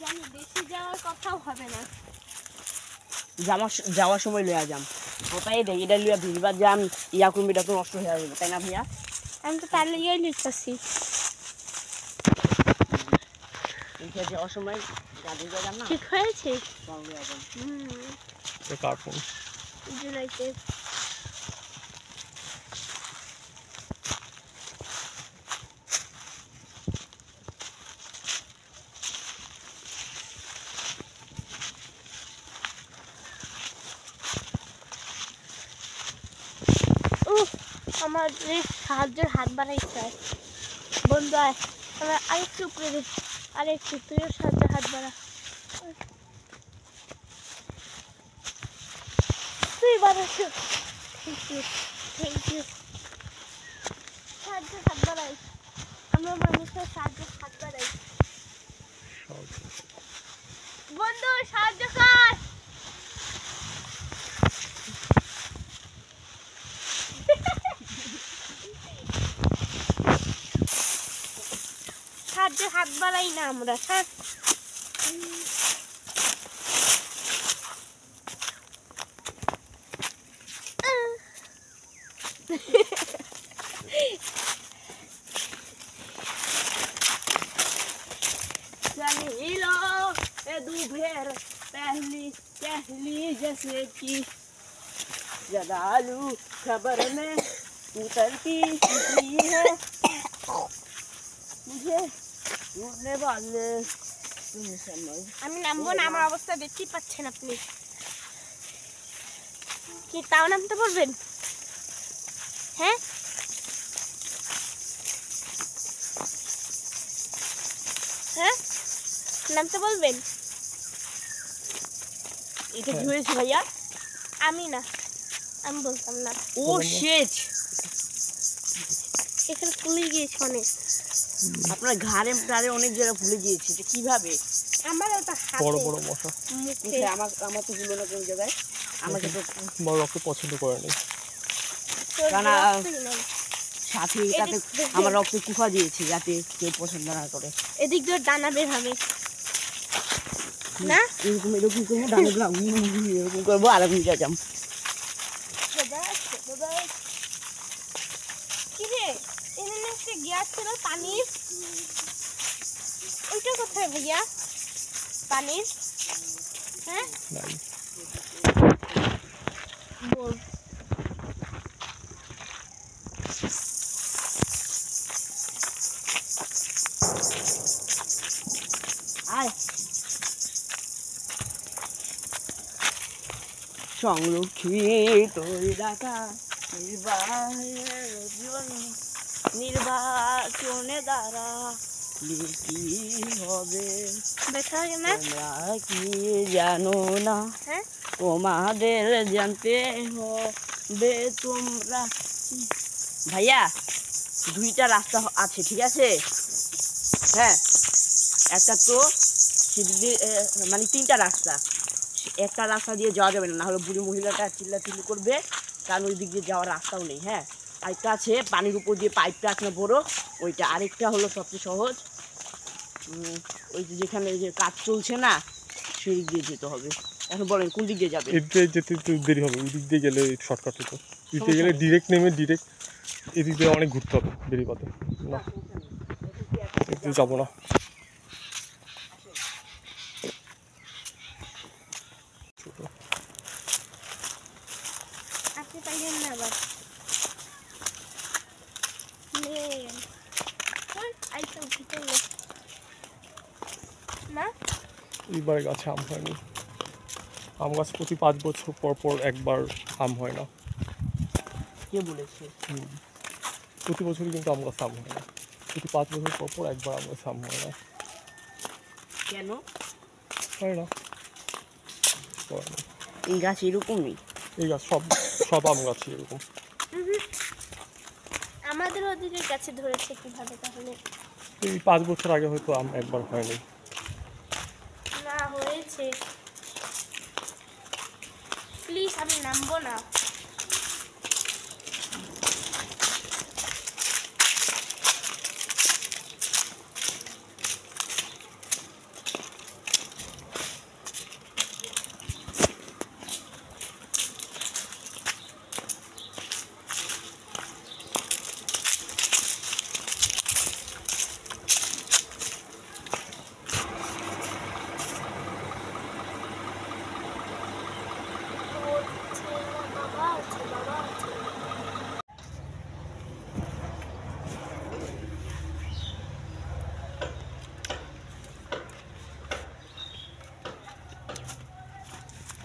জানি দেশে যাওয়ার কথাও হবে না। যাওয়ার সময় লইয়া যাম ওটাই দেখ, এটা লইয়া ভিড়বার যাম ইয়া কুমিটা তো নষ্ট হয়ে যাবে তাই না ভাইয়া? আমি তো তার লেগেই লিখতেছি। যাওয়ার সময় যাম না, ঠিক হয়েছে। কার্টুন জুলাইতে আমার যে সাহায্যের হাত বাড়াইছে বন্ধু, আমার আরেকটু উপরে দে, আরেকটু তুইও সাহায্যের হাত বাড়া। তুই বাড়াচ্ছ, থ্যাংক ইউ। সাহায্যের হাত বাড়াই, আমরা মানুষের সাহায্যের হাত বাড়াই। বন্ধু সাহায্য কর। সাহায্যের হাত বাড়াই না আমরা, স্যার। लो ए दोपहर पहली पहली जैसे कि जदालू खबर में उतरती है मुझे उड़ने वाले আমি নামবো না, আমার অবস্থা দেখতেই পাচ্ছেন আপনি। কি তাও নামতে পারবেন? হ্যাঁ হ্যাঁ নামতে বলবেন? এটা কি হয়েছে ভাইয়া? আমি না, আমি বলতাম না। ও শিট, এখানে ফুলে গিয়েছে অনেক। আপনার ঘাড়ে টাড়ে অনেক জায়গা ফুলে গিয়েছে, এটা কিভাবে? আমার ওটা হাতে, বড় বড় মশা। মুখে। আমার আমার তো গুলো না কোন জায়গায়, আমাকে তো বড় রক্ত পছন্দ করে না। তোর কানা রক্তই নাই। সাথে তাতে আমার রক্তে কুফা দিয়েছে যাতে কেউ পছন্দ না করে। এদিক দিয়ে ডানা বের হবে না? এরকম এরকম করবো, ডানে গেলাম এরকম করবো আর আমি যাম। কি রে, এখানে একটা গ্যাস ছিল পানির, ওইটা কোথায় ভাইয়া? পানির হ্যাঁ নাই। বল। আয় সংরক্ষিত রাখা নির্বাচনে দ্বারা কি হবে দেখা যায় না? তোমরা কি জানো না? হ্যাঁ তোমাদের জানতে হবে। তোমরা ভাইয়া দুইটা রাস্তা আছে ঠিক আছে, হ্যাঁ একটা তো মানে তিনটা রাস্তা, একটা রাস্তা দিয়ে যাওয়া যাবে না, নাহলে বুড়ি মহিলাটা চিল্লাচিল্লি করবে, কারণ ওই দিক দিয়ে যাওয়ার রাস্তাও নেই। হ্যাঁ, আরেকটা আছে পানির উপর দিয়ে পাইপটা আছে না বড়, ওইটা। আরেকটা হলো সবচেয়ে সহজ, ওই যেখানে যে কাজ চলছে না, সেই দিক দিয়ে যেতে হবে। এখন বলেন কোন দিক দিয়ে যাবে? এদিকে যেতে একটু দেরি হবে, ওই দিক দিয়ে গেলে শর্টকাট হতো। এদিকে গেলে ডিরেক্ট নেমে ডিরেক্ট এদিক দিয়ে অনেক ঘুরতে হবে দেরি পথে। না, এদিকে যাবো না। আপনি পাইলেন না আবার না? এইবার গাছে আম হয়নি। আম গাছ প্রতি 5 বছর পর পর একবার আম হয় না। কে বলেছে? প্রতি বছরই কিন্তু আম গাছ আম হয় না, প্রতি 5 বছর পর পর একবার আম গাছ আম হয় না। কেন হয় না? এই গাছ এরকমই? এই গাছ সব আম গাছই এরকম। আমাদের ওদিকে গাছে ধরেছে কিভাবে তাহলে? এই 5 বছর আগে হয়তো আম একবার হয়নি। না, হয়েছে। প্লিজ, আমি নামবো না।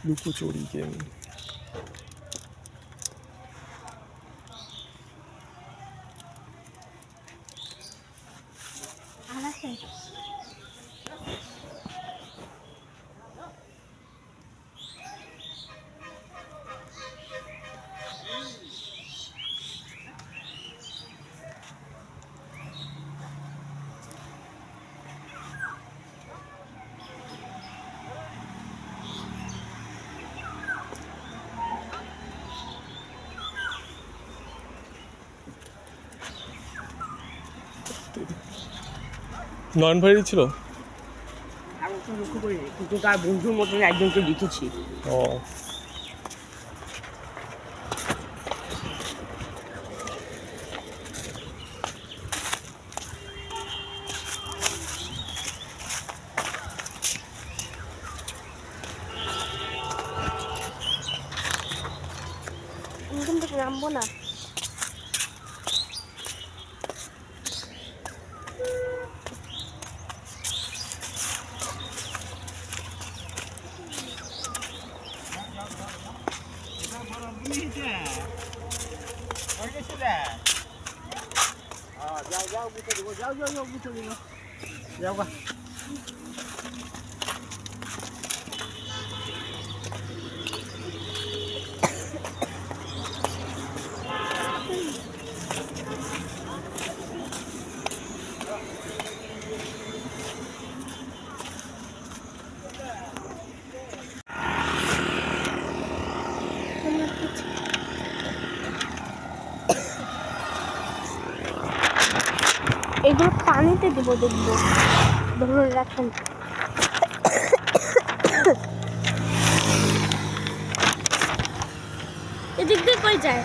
লুকোচুরি গেম। নয়ন ভাইয়েরই ছিল। আমি তো লক্ষ্য করিনি, কিন্তু তার বন্ধুর মতন একজনকে দেখেছি। ও, এখান থেকে নামবো না। এগুলো পানিতে দেবো, দেখবো। ধরে রাখেন। এদিক দিয়ে কই যায়?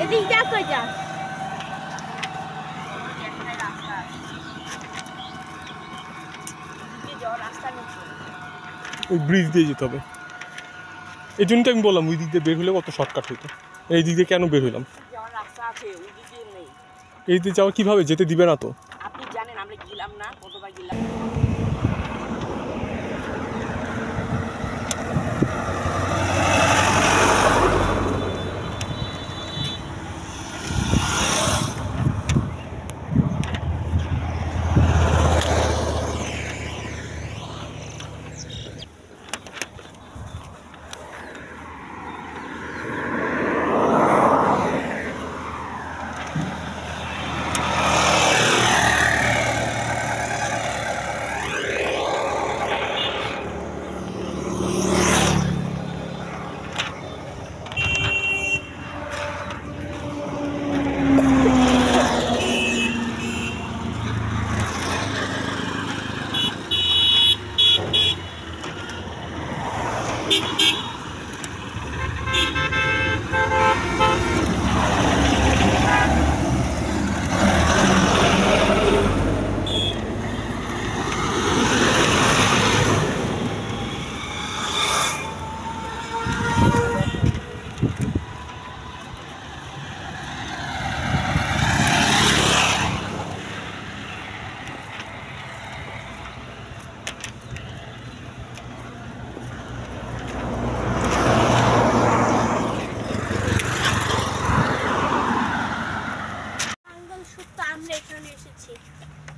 এদিক যা কই যা? ওই ব্রিজ দিয়ে যেতে হবে। এই জন্য তো আমি বললাম ওই দিক দিয়ে বের হলে কত শর্টকাট হইতো। এই দিক দিয়ে কেন বের হইলাম? এই দিকে যাওয়া কিভাবে? যেতে দিবে না তো। আপনি জানেন আমরা গেলাম না, কতবার গেলাম।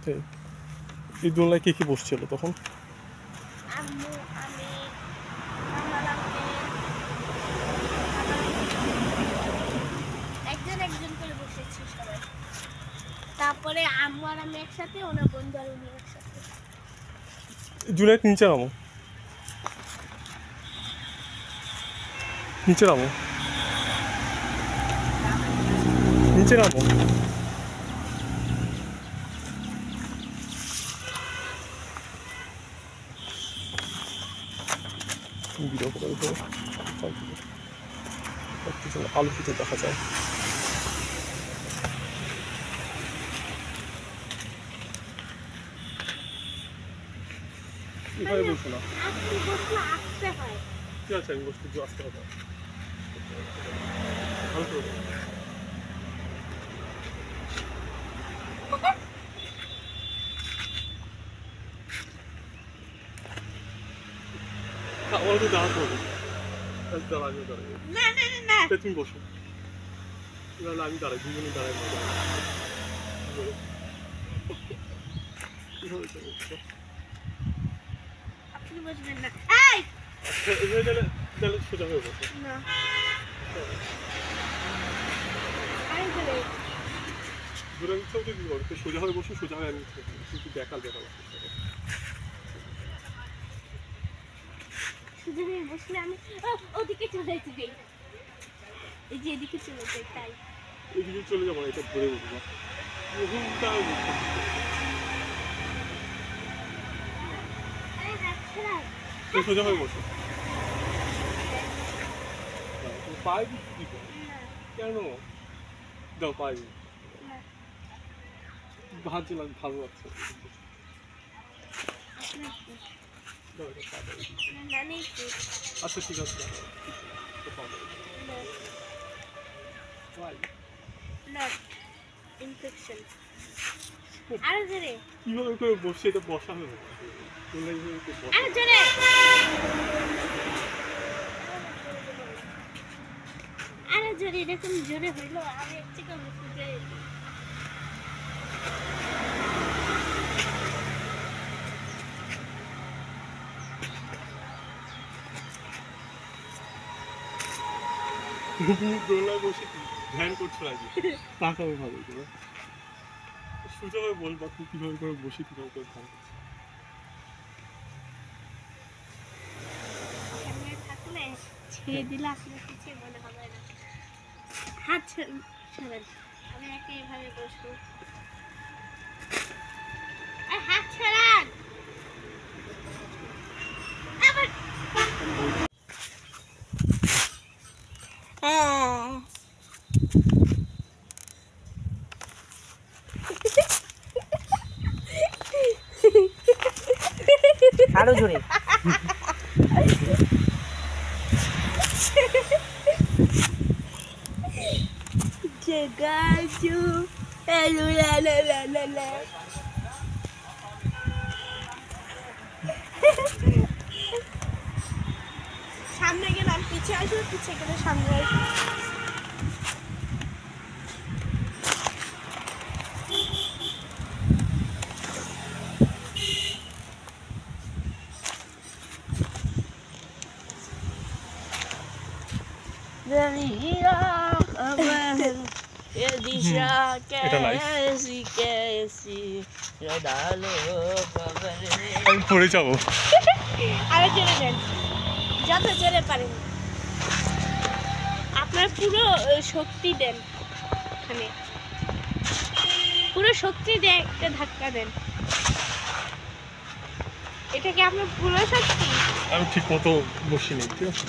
তাই এই দোলনায় কে কে বসছিল তখন? আম্মু, আমি, আমার আঙ্কেল, একজন একজন করে বসেছি সবাই। তারপরে আম্মু আর আমি একসাথে, ওনার বন্ধু আর উনি একসাথে। জুনায়েদ নিচে নামো, নিচে নামো, নিচে নামো। ভিডিও করে আলোকিত দেখা যায়। এভাবে বসো না, আপনি বসলে আসতে হয়। ঠিক আছে আমি বসতে আসতে হবে। ভালো করে বসো। আমার তো দাঁড়াতে হবে, দাঁড়াবে দাঁড়াবে। না না না না, তুমি বসো, নাহলে আমি দাঁড়াই, দুজনে দাঁড়াই। আপনি বসবেন না। এই তাহলে সোজা হয়ে বসো। না, আরে ধরে দূরে ইচ্ছা উঠে দিতে পারো, সোজা হয়ে বসো, সোজা হয়ে আমি কিন্তু দেখাল দেখাল। শুধু বসলে আমি ওদিকে চলে যাই, এই যে এদিকে চলে যাই, তাই এদিকে চলে যাবো, এটা ধরে উঠবো। সোজা হয়ে বসো, পায়ে দিচ্ছি কি কেন? দাও পায়ে ভাবছিলাম ভালো আছে। আচ্ছা ঠিক আছে, কিভাবে করে বসে এটা বসা হবে? আরে জোরে, এরকম জোরে হইলো আমি এক থেকে বসে দোলায় বসে ধ্যান করছো আগে, তাকাবে ভালো করে, সোজা হয়ে বলবা তুই কিভাবে করে বসে কিভাবে করে ধ্যান করছিস। থাকলে ছেড়ে দিলে আসলে কিছু মনে হবে না। হাত ছাড়েন, আমি একে এভাবে বসবো। হাত ছাড়ান। আরো জোরে। সামনে গেলাম, পিছিয়ে আসবো, পিছিয়ে গেলে সামনে আসবো। আমি পড়ে যাবো। আরো জোরে দেন, যত জোরে পারেন। আপনার পুরো শক্তি দেন, এখানে পুরো শক্তি দিয়ে একটা ধাক্কা দেন। এটা কি আপনার পুরো শক্তি? আমি ঠিক মতো বসিনি, ঠিক আছে?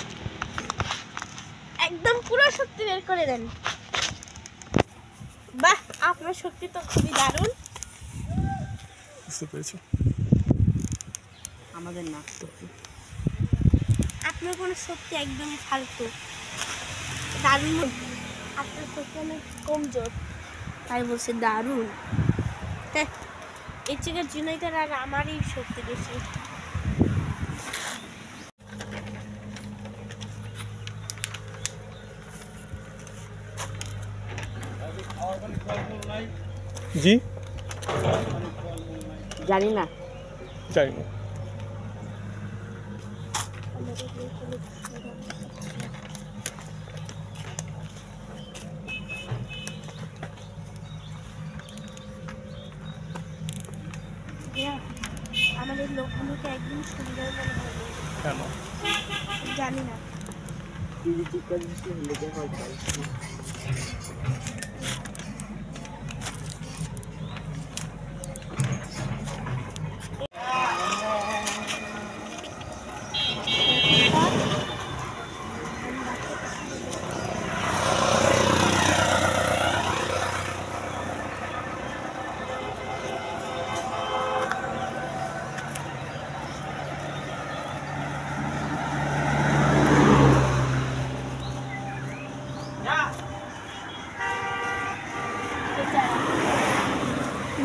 একদম পুরো শক্তি বের করে দেন। বাহ, আপনার শক্তি তো খুবই দারুণ। বুঝতে পেরেছো? আমাদের না, আপনার কোনো শক্তি একদমই ফালতু, দারুণ। আপনার শক্তি অনেক কমজোর, তাই বলছে দারুণ। হ্যাঁ, এর থেকে জুনাইদের আর আমারই শক্তি বেশি। জি জানি না। জানি না। আমাদের লোকগুলোকে একদিন সুন্দর মনে হবে। কেন? জানি না।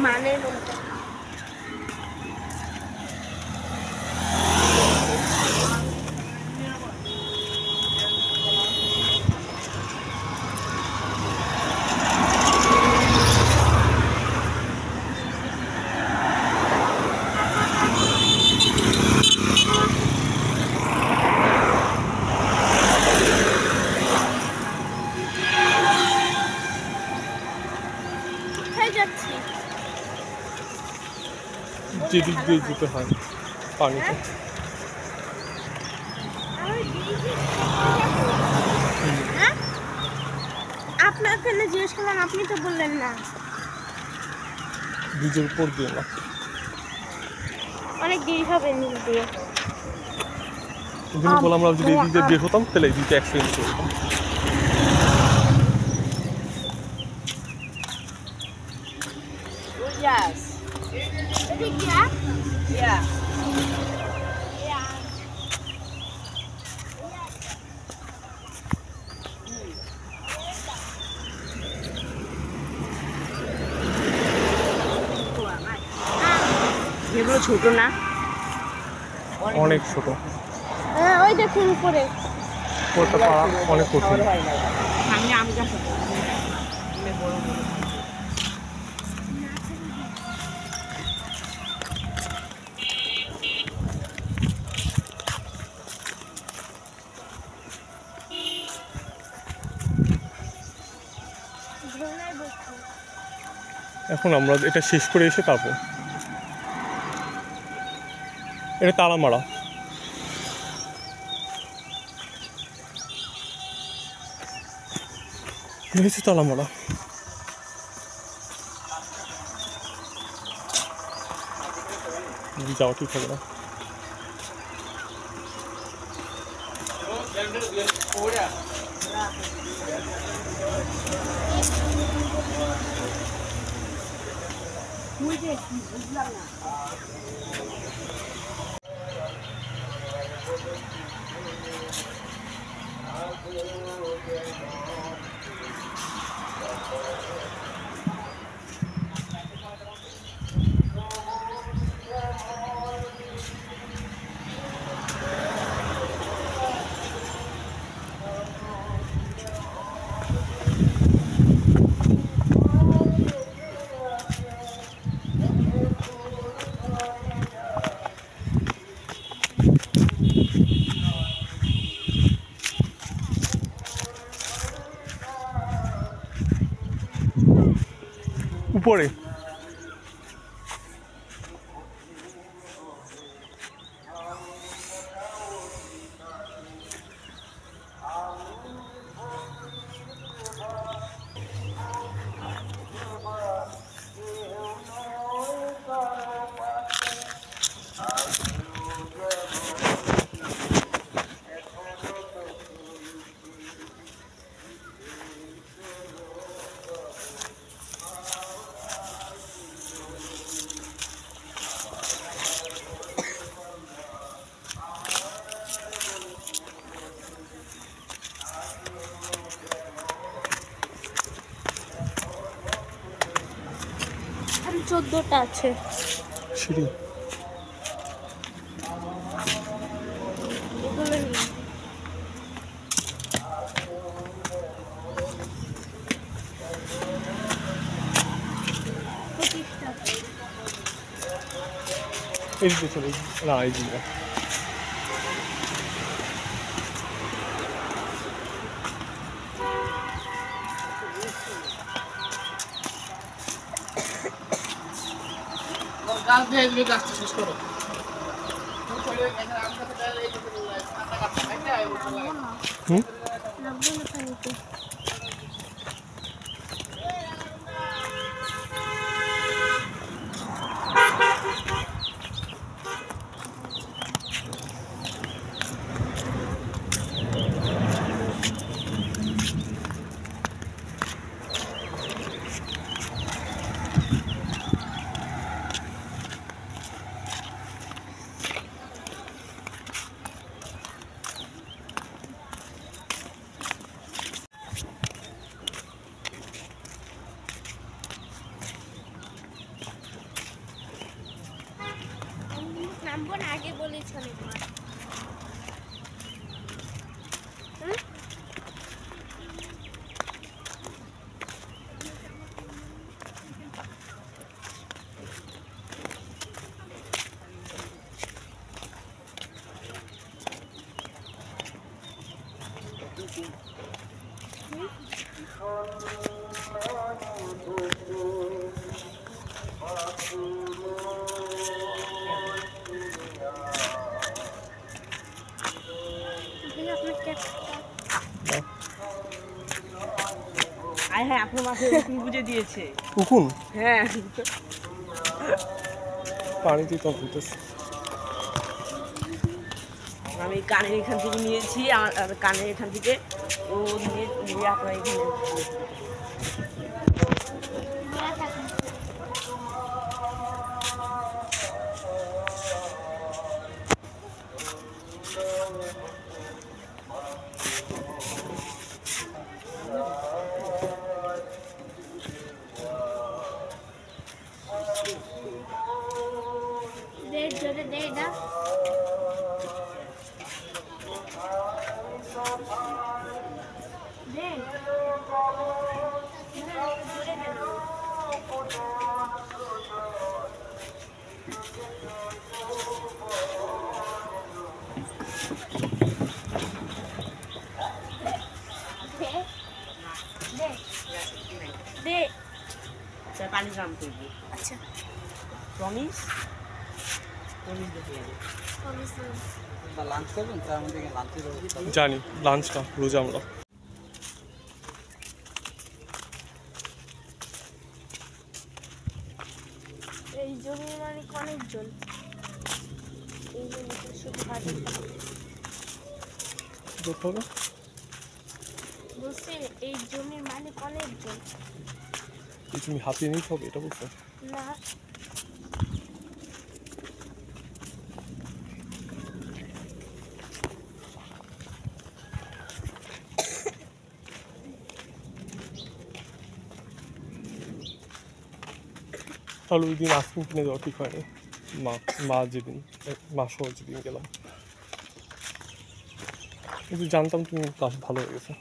মানে যাচ্ছি যেদিক দিয়ে যেতে হয় পানিতে। আপনাকে জিজ্ঞেস করলাম, আপনি তো বললেন না। ব্রিজের উপর দিয়ে না, অনেক দেরি হবে নিচ দিয়ে। এই জন্য বললাম আমরা যদি এই দিক দিয়ে বের হতাম তাহলে এই দিকটা অ্যাক্সিডেন্ট করতাম। Yes. Yeah. যেগুলো ছোট না, অনেক ছোট, হ্যাঁ ওই দেখুন উপরে। ওটা পারা অনেক কঠিন। সামনে আম গাছ আছে। বড় বড় এখন আমরা এটা শেষ করে এসে তারপর এটা তালা মারা। হয়েছে তালা মারা। যাওয়া ঠিক হবে না। উপরে আর 14টা আছে সিঁড়ি। এগুলো নিয়ে। এই দিকে চলে না এই দিকে হুম নামবো না আগে বলেছ অনেকবার আয় হ্যাঁ আপনার মাথায় উকুন বুঝে দিয়েছে। উকুন হ্যাঁ পানিতে তো ঘুরতেছে আমি কানের এখান থেকে নিয়েছি, আমার কানের এখান থেকে ও নিয়ে আপনার এখানে জোরে দে না দে জোরে দে দে স্যার পানি গ্রাম করবো। আচ্ছা প্রমিস প্রমিস দেখে যাবো। লাঞ্চ করবেন তার মধ্যে লাঞ্চের জানি লাঞ্চটা রোজ আমরা এই জমির মালিক অনেকজন এই জমিতে শুধু হাজার করতে হবে বলছি এই জমির মালিক অনেকজন এই তুমি হাতিয়ে নিতে হবে এটা বলছো না তাহলে ওই দিন আইসক্রিম কিনে দেওয়া ঠিক হয়নি মা যেদিন মা সহ যেদিন গেলাম কিন্তু জানতাম তুমি ক্লাস ভালো হয়ে গেছে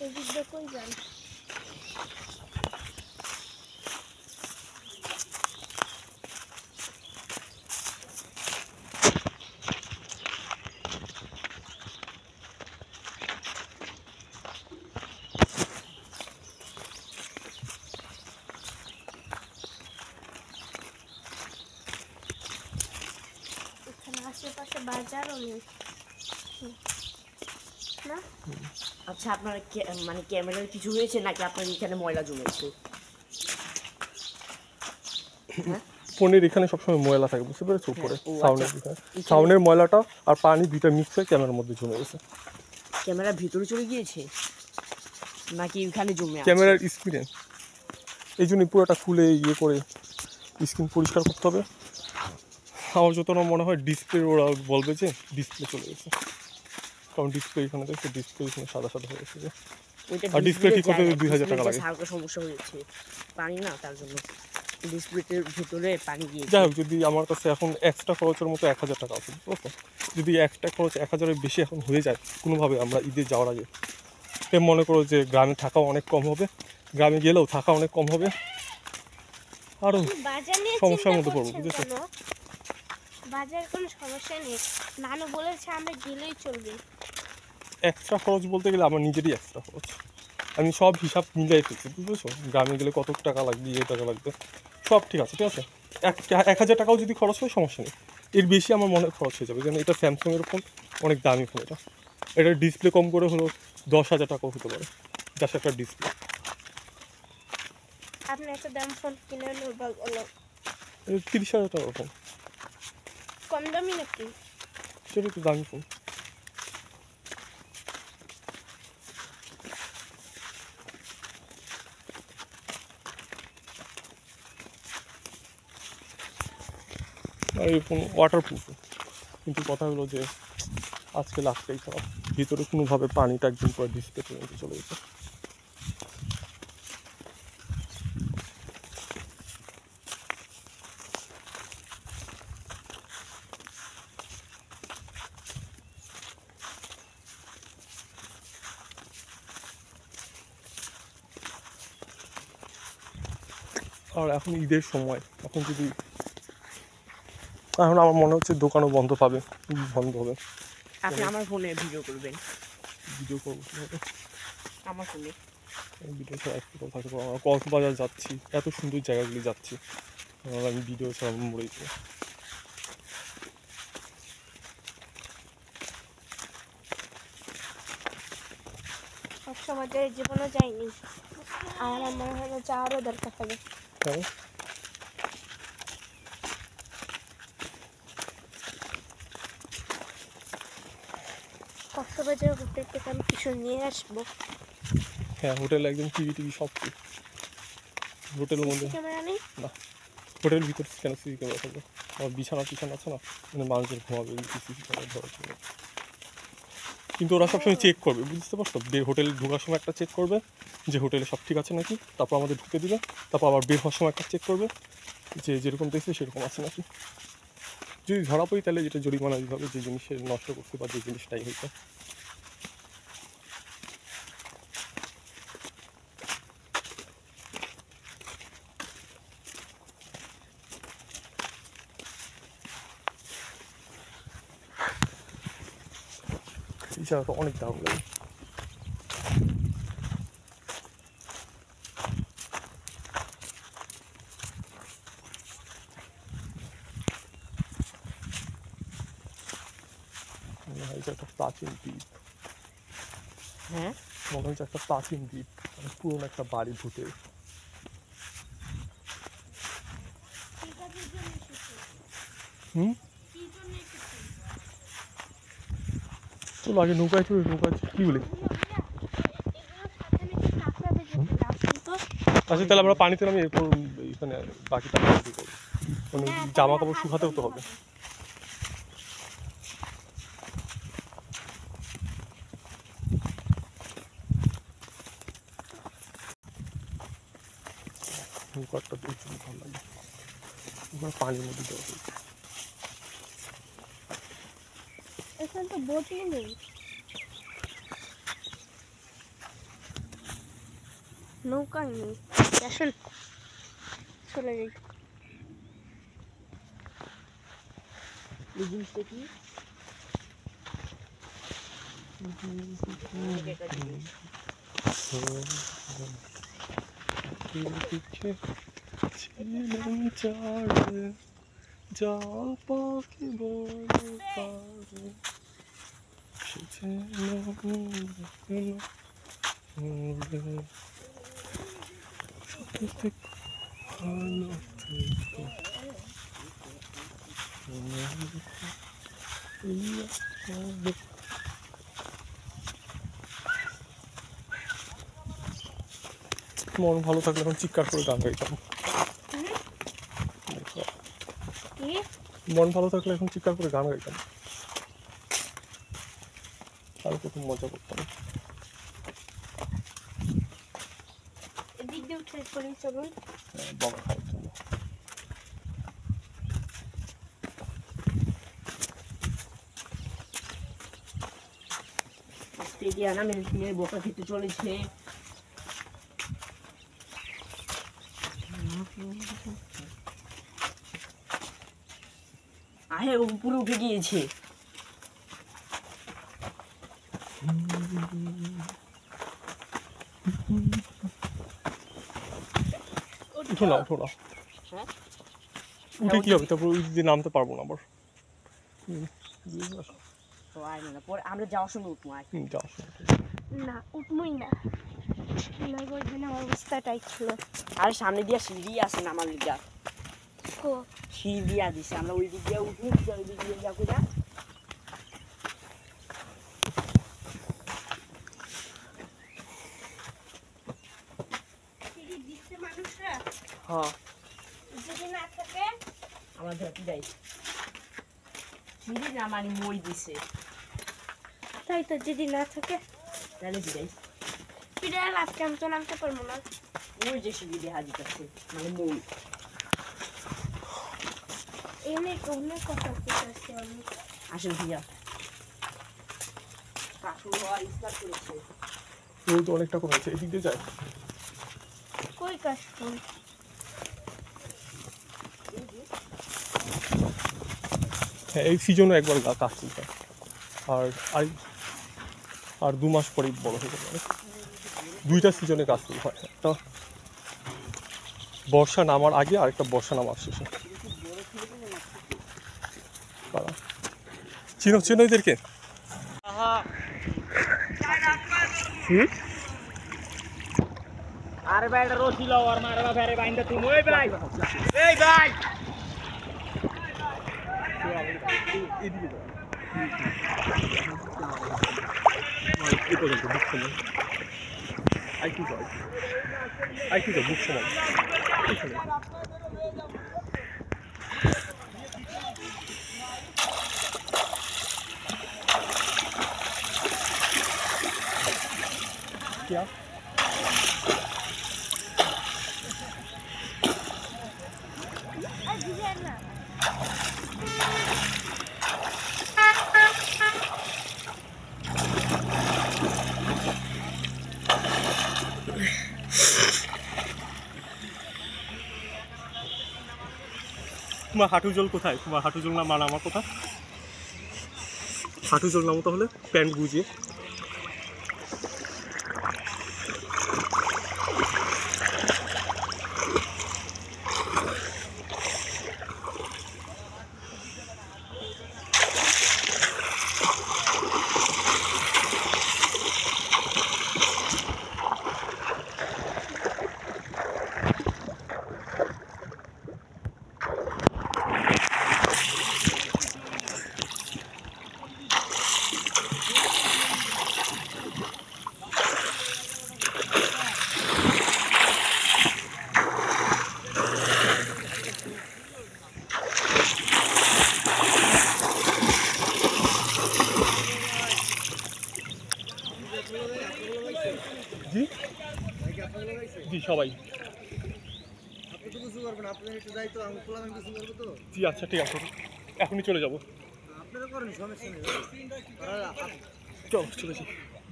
এদিক দিয়ে কই যান এখানে আশেপাশে বাজারও নেই না আচ্ছা আপনার মানে ক্যামেরার কিছু হয়েছে নাকি আপনার এখানে ময়লা জমেছে? ফোনের এখানে সবসময় ময়লা থাকে বুঝতে পেরেছো উপরে ও সাউন্ডের আচ্ছা। সাউন্ডের ময়লাটা আর পানি দুইটা মিক্স হয়ে ক্যামেরার মধ্যে জমে গেছে ক্যামেরার ভিতরে চলে গিয়েছে নাকি এখানে জমে আছে? ক্যামেরার স্ক্রিনে এই জন্য পুরোটা খুলে ইয়ে করে স্ক্রিন পরিষ্কার করতে হবে আমার যত না মনে হয় ডিসপ্লে ওরা বলবে যে ডিসপ্লে চলে গেছে কারণ ডিসপ্লে এখানে দেখছে ডিসপ্লে এখানে সাদা সাদা হয়ে গেছে ওইটা আর ডিসপ্লে ঠিক করতে জায়গা, 2000 টাকা লাগে হালকা সমস্যা হয়েছে পানি না তার জন্য ডিসপ্লেটের ভিতরে পানি গিয়ে যাই হোক, যদি আমার কাছে এখন এক্সট্রা খরচের মতো 1000 টাকা আছে, বুঝতে পারছো? যদি একটা খরচ 1000-এর বেশি এখন হয়ে যায় কোনোভাবে আমরা ঈদে যাওয়ার আগে, তো মনে করো যে গ্রামে থাকাও অনেক কম হবে, গ্রামে গেলেও থাকা অনেক কম হবে, আরও বাজার নিয়ে সমস্যার চিন্তা মধ্যে পড়বো, করছেন বুঝেছো? কেন? বাজার কোনো সমস্যা নেই, নানু বলেছে আমরা গেলেই চলবে। এক্সট্রা খরচ বলতে গেলে আমার নিজেরই এক্সট্রা খরচ, আমি সব হিসাব মিলাই ফেলছি, বুঝেছো? গ্রামে গেলে কত টাকা লাগবে, টাকা লাগবে, সব ঠিক আছে, ঠিক আছে। 1000 টাকাও যদি খরচ হয় সমস্যা নেই, এর বেশি আমার মনে খরচ হয়ে যাবে, কারণ এটা স্যামসাংয়ের ফোন, অনেক দামি ফোন, এটার ডিসপ্লে কম করে হলো 10,000 টাকাও হতে পারে, জাস্ট একটা ডিসপ্লে। আপনি একটা দাম ফোন কিনে নেব, 30,000 টাকার ফোন, কম দামি নাকি? সেটা তো দামি ফোন। আর এই ফোন ওয়াটারপ্রুফ, কিন্তু কথা হলো যে আজকে লাস্টেই খারাপ, ভিতরে কোনোভাবে পানিটা একদিন পর ডিসপ্লে পর্যন্ত চলে গেছে। আর এখন ঈদের সময়, এখন যদি এখন আমার মনে হচ্ছে দোকানও বন্ধ পাবে, বন্ধ হবে। আপনি আমার ফোনে ভিডিও করবেন? ভিডিও করবো কীভাবে? আমার ফোনে ভিডিও ছাড়া একটু কথা থাকবো, আমরা কক্সবাজার যাচ্ছি, এত সুন্দর জায়গাগুলি যাচ্ছি, আমি ভিডিও ছাড়া মরেই যাবো। কক্সবাজারে জীবনও যায়নি, আর আমার মনে হয় যাওয়ারও দরকার হবে। হ্যাঁ, কক্সবাজার হোটেল থেকে আমি কিছু নিয়ে আসবো। হ্যাঁ, হোটেলে একদম টিভি সব কিছু, হোটেলের মধ্যে ক্যামেরা নেই? না, হোটেলের ভিতরে কেন সিসি ক্যামেরা থাকবে? আমার বিছানা আছে না, মানে মানুষের ঘুমাবে, সিসি ক্যামেরা ধরা ছিল। কিন্তু ওরা সবসময় চেক করবে, বুঝতে পারছো? হোটেলে ঢোকার সময় একটা চেক করবে যে হোটেলে সব ঠিক আছে নাকি, তারপর আমাদের ঢুকে দিবে, তারপর আবার বের হওয়ার সময় একটা চেক করবে যে যেরকম দেখছে সেরকম আছে নাকি। যদি ধরা পড়ি তাহলে যেটা জরিমানা দিতে হবে, যে জিনিসের নষ্ট করতে বা যে জিনিসটাই হয়েছে। এই জায়গাটা অনেক দারুণ লাগে। এটা একটা প্রাচীন দ্বীপ, হ্যাঁ মনে হচ্ছে একটা প্রাচীন দ্বীপ, মানে পুরোনো একটা বাড়ি ভূতে। হুম, চলো আগে নৌকায় চলে, নৌকায় কি বলি? আচ্ছা, তাহলে আমরা পানিতে নামি, এরপর এখানে বাকিটা করবো, মানে জামা কাপড় শুকাতেও তো হবে। নৌকাটা দেখতে ভালো লাগে, ওখানে পানির মধ্যে দেওয়া হয়েছে। এখানে তো বোটই নেই, নৌকা নেই। আসুন চলে যাই। এই জিনিসটা কি? এটা জিনিস। জাল পাখি বলে পারে মন ভালো থাকলে এখন চিৎকার করে গান গাইতাম। মন ভালো থাকলে এখন চিৎকার করে গান গাইতাম, আমি প্রথম মজা করতাম। এদিক দিয়ে উঠে পড়ি, চলুন। বাবা খাওয়ার জন্য টিয়ানা মেয়ে বোকা খেতে চলেছে। আহে উপরে উঠে গিয়েছে। উঠো না উঠো না, হ্যাঁ উঠে কি হবে? তারপর ওই দিকে নামতে পারবো না আবার। তো আয় না পরে আমরা যাওয়ার সময় উঠবো। আয় যাও না উঠবই না, ওই দিন আমার অবস্থাটাই ছিল। আর সামনে দিয়ে সিঁড়ি আছে না আমার লিগা, কো সিঁড়ি দিয়া দিছে, আমরা ওই দিক দিয়ে উঠি, ওই দিক দিয়ে যাবো না। মানুষরা হ্যাঁ যদি না থাকে আমরা ধরতে যাই, সিঁড়ি না মানে মই দিছে, তাই তো যদি না থাকে তাহলে যাই। ফিরে আজকে আমি তো নামতে পারবো না। ওই যে সিঁড়ি দেখা দিতেছে মানে মই। অনেক অনেক কথা বলতেছি আমি। আসেন ভাইয়া, কাঠুর হওয়া স্টার্ট করেছে। রোদ অনেকটা কমেছে, এদিক দিয়ে যায়। কই কাজ ফুল হ্যাঁ এই সিজনে একবার কাজ তুলতে হয়, আর আর 2 মাস পরেই বড় হয়ে যাবে। 2টা সিজনে কাজ তুলতে হয়, একটা বর্ষা নামার আগে আর একটা বর্ষা নামার শেষে। চিনো চিনো এদেরকে? আরে ভাই এটা রশি লাও আর মারবা ফেরে বাইন্দা তুমি। ওই ভাই এই ভাই क्या তোমার হাঁটু জল কোথায়? তোমার হাঁটু জল না মানে আমার কোথায়? হাঁটু জল নামো তাহলে প্যান্ট গুজিয়ে। জি জি সবাই জি আচ্ছা ঠিক আছে, এখনই চলে যাবো। চলো চলেছি,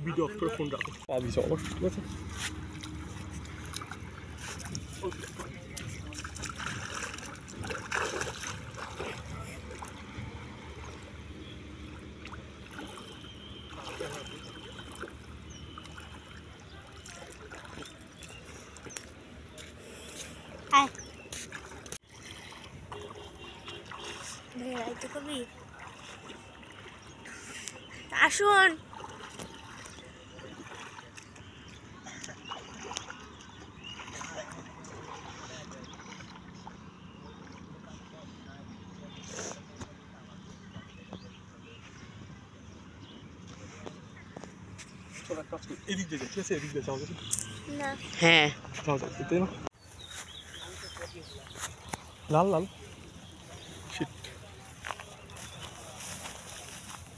ভিডিও অফ করে ফোন রাখো। পাবি চলো, ঠিক আছে। আসুন এদিক দিয়ে ঠিক আছে, এদিক দিয়ে যাও না হ্যাঁ যাও যাও, তাই না? লাল লাল শিট,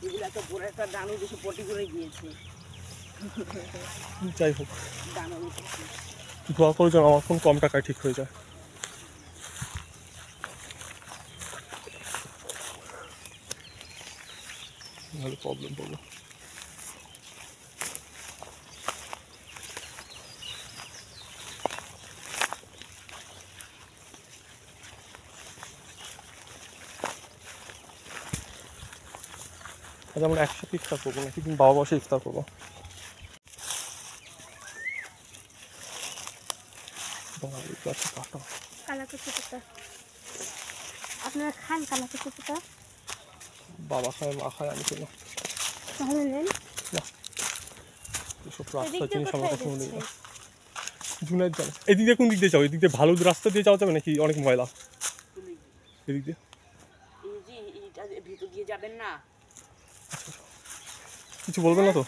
এগুলা তো বড় একটা ডানু বেশি পটি করে গিয়েছে। যাই হোক ডানু দোয়া করে যেন আমার ফোন কম টাকায় ঠিক হয়ে যায়। নাহলে প্রবলেম পড়লো। আজ আমরা একসাথে ইফতার করবো নাকি তুমি বাবা বসে ইফতার করবো? কালাকুচি পাতা আপনারা খান? কালাকুচি পাতা বাবা খায়, মা খায়, আমি কেন? তাহলে নেন। এসব রাস্তার জিনিস আমার কাছে মনে হয়। জুনাইদ জানে এদিক দিয়ে কোন দিক দিয়ে যাও? এদিক দিয়ে ভালো রাস্তা দিয়ে যাওয়া যাবে নাকি অনেক ময়লা? এদিক দিয়ে ভিতর দিয়ে যাবেন না? কিছু বলবেন না তো?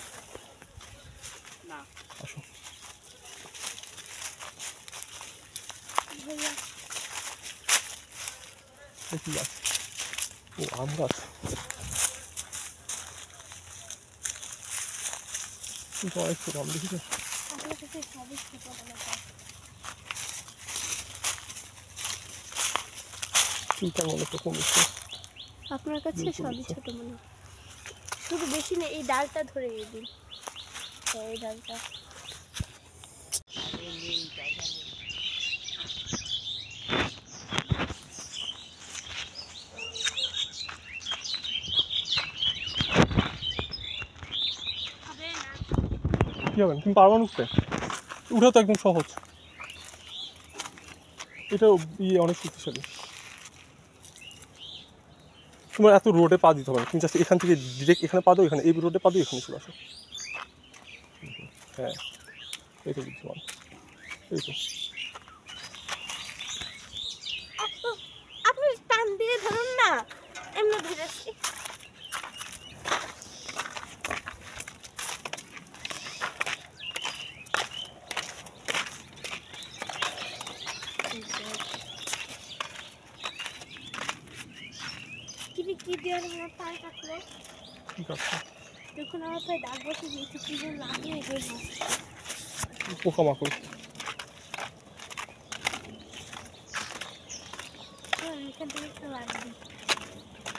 না। আসো। কি গাছ? ও আম গাছ। কিন্তু অনেক ছোট আম দেখি তো। চুলটা মনে তো কমেছে। আপনার কাছে সবই ছোট মনে হয়, শুধু বেশি নেই। এই ডালটা ধরে দিন, এই ডালটা। কি হবে? তুমি পারবা না উঠতে? উঠা তো একদম সহজ। এটা অনেক শক্তিশালী। তোমার এত রোডে পা দিতে হবে না, তুমি জাস্ট এখান থেকে ডিরেক্ট এখানে পা দাও, এখানে এই রোডে পা দাও, এখানে চলে আসো। হ্যাঁ, এই তো বুদ্ধিমান, এই তো। আপনি টান দিয়ে ধরুন না, এমনি ধরেছি। কি দিয়ে আমার পায়ে কাটলো? কি কাটছে? দেখুন আমার পায়ে দাগ বসে গিয়েছে, কি যেন লাগিয়ে গেল। পোকামাকড়। এখান থেকে একটা লাগবে,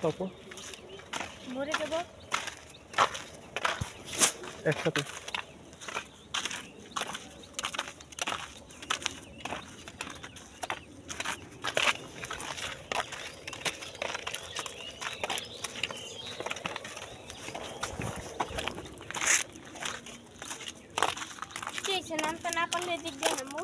তারপর মরে যাবো একসাথে। নামতে না পারলে এদিক দিয়ে নামবো,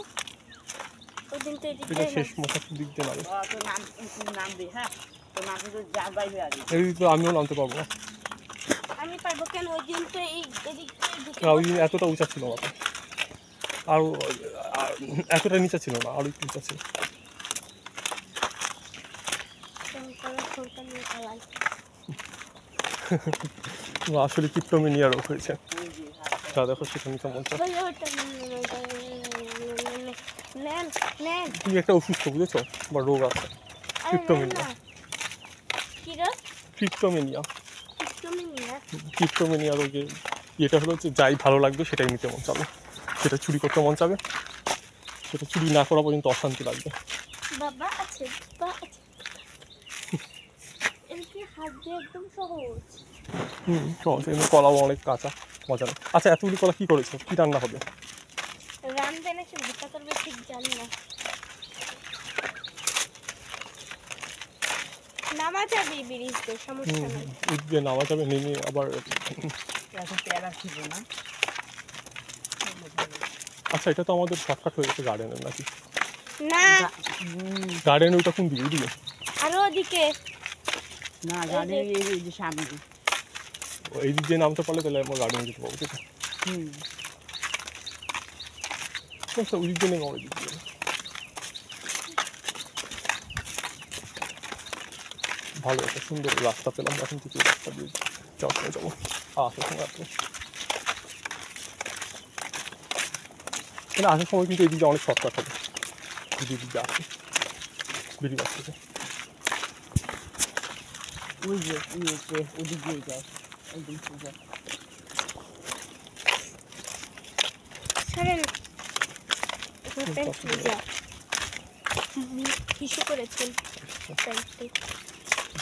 ওই দিন তো এদিক এটা দিয়ে শেষ মোটা দিক দিয়ে নামে। তোর নামবি, হ্যাঁ তোর নামে তো যার বাইরে আসবি। এই তো আমিও নামতে পারবো না। আমি পারবো কেন? ওই দিন তো এই এদিক না, ওই দিন এতটা উঁচা ছিল মাথা, আর এতটা নিচা ছিল না, আরো একটু উঁচা ছিল। আসলে কিপ্টোমেনিয়া রোগ হয়েছে, যা দেখো সেখানে কেমন। তুমি একটা অসুস্থ, বুঝেছো? বা রোগ আছে ক্রিপ্টোমেনিয়া। ক্রিপ্টোমেনিয়া, ক্রিপ্টোমেনিয়া রোগে এটা হলো যে যাই ভালো লাগবে সেটাই নিতে মন চাবে, সেটা চুরি করতে মন চাবে, সেটা চুরি না করা পর্যন্ত অশান্তি লাগবে। বাবা আছে, হাত দিয়ে একদম সহজ। সহজ। এমনি কলাও অনেক কাঁচা, মজা নেই। আচ্ছা, এতগুলি কলা কি করেছো? কি রান্না হবে? রান্না নাকি ভুট্টা করবে ঠিক জানি না। নামা যাবে ব্রিজ দিয়ে, সমস্যা নেই। উঠবে, নামা যাবে, নেমে আবার। এখন প্যারা ছিল না। আচ্ছা, এটা তো আমাদের শর্টকাট হয়ে গেছে গার্ডেনের নাকি? না, গার্ডেনের ওটা কোন দিকে? ওইদিকে? আরো ওদিকে না, গাড়ি এই যে সামনে। এই দিক দিয়ে নামতে পারলে তাহলে আমার গার্ডেনে যেতে পারবো, ঠিক আছে? আচ্ছা, ওই দিক দিয়ে নেমে ওই দিক দিয়ে। ভালো একটা সুন্দর রাস্তা পেলাম, এখন থেকে রাস্তা দিয়ে চলে যাবো। আসার সময় আসলে আসার সময় কিন্তু এই দিকে অনেক শর্টকাট হবে, যদি দিকে আসে বেরিয়ে থেকে। ওই যে ওদিক দিয়ে যায়, একদম সোজা। হিসু করেছেন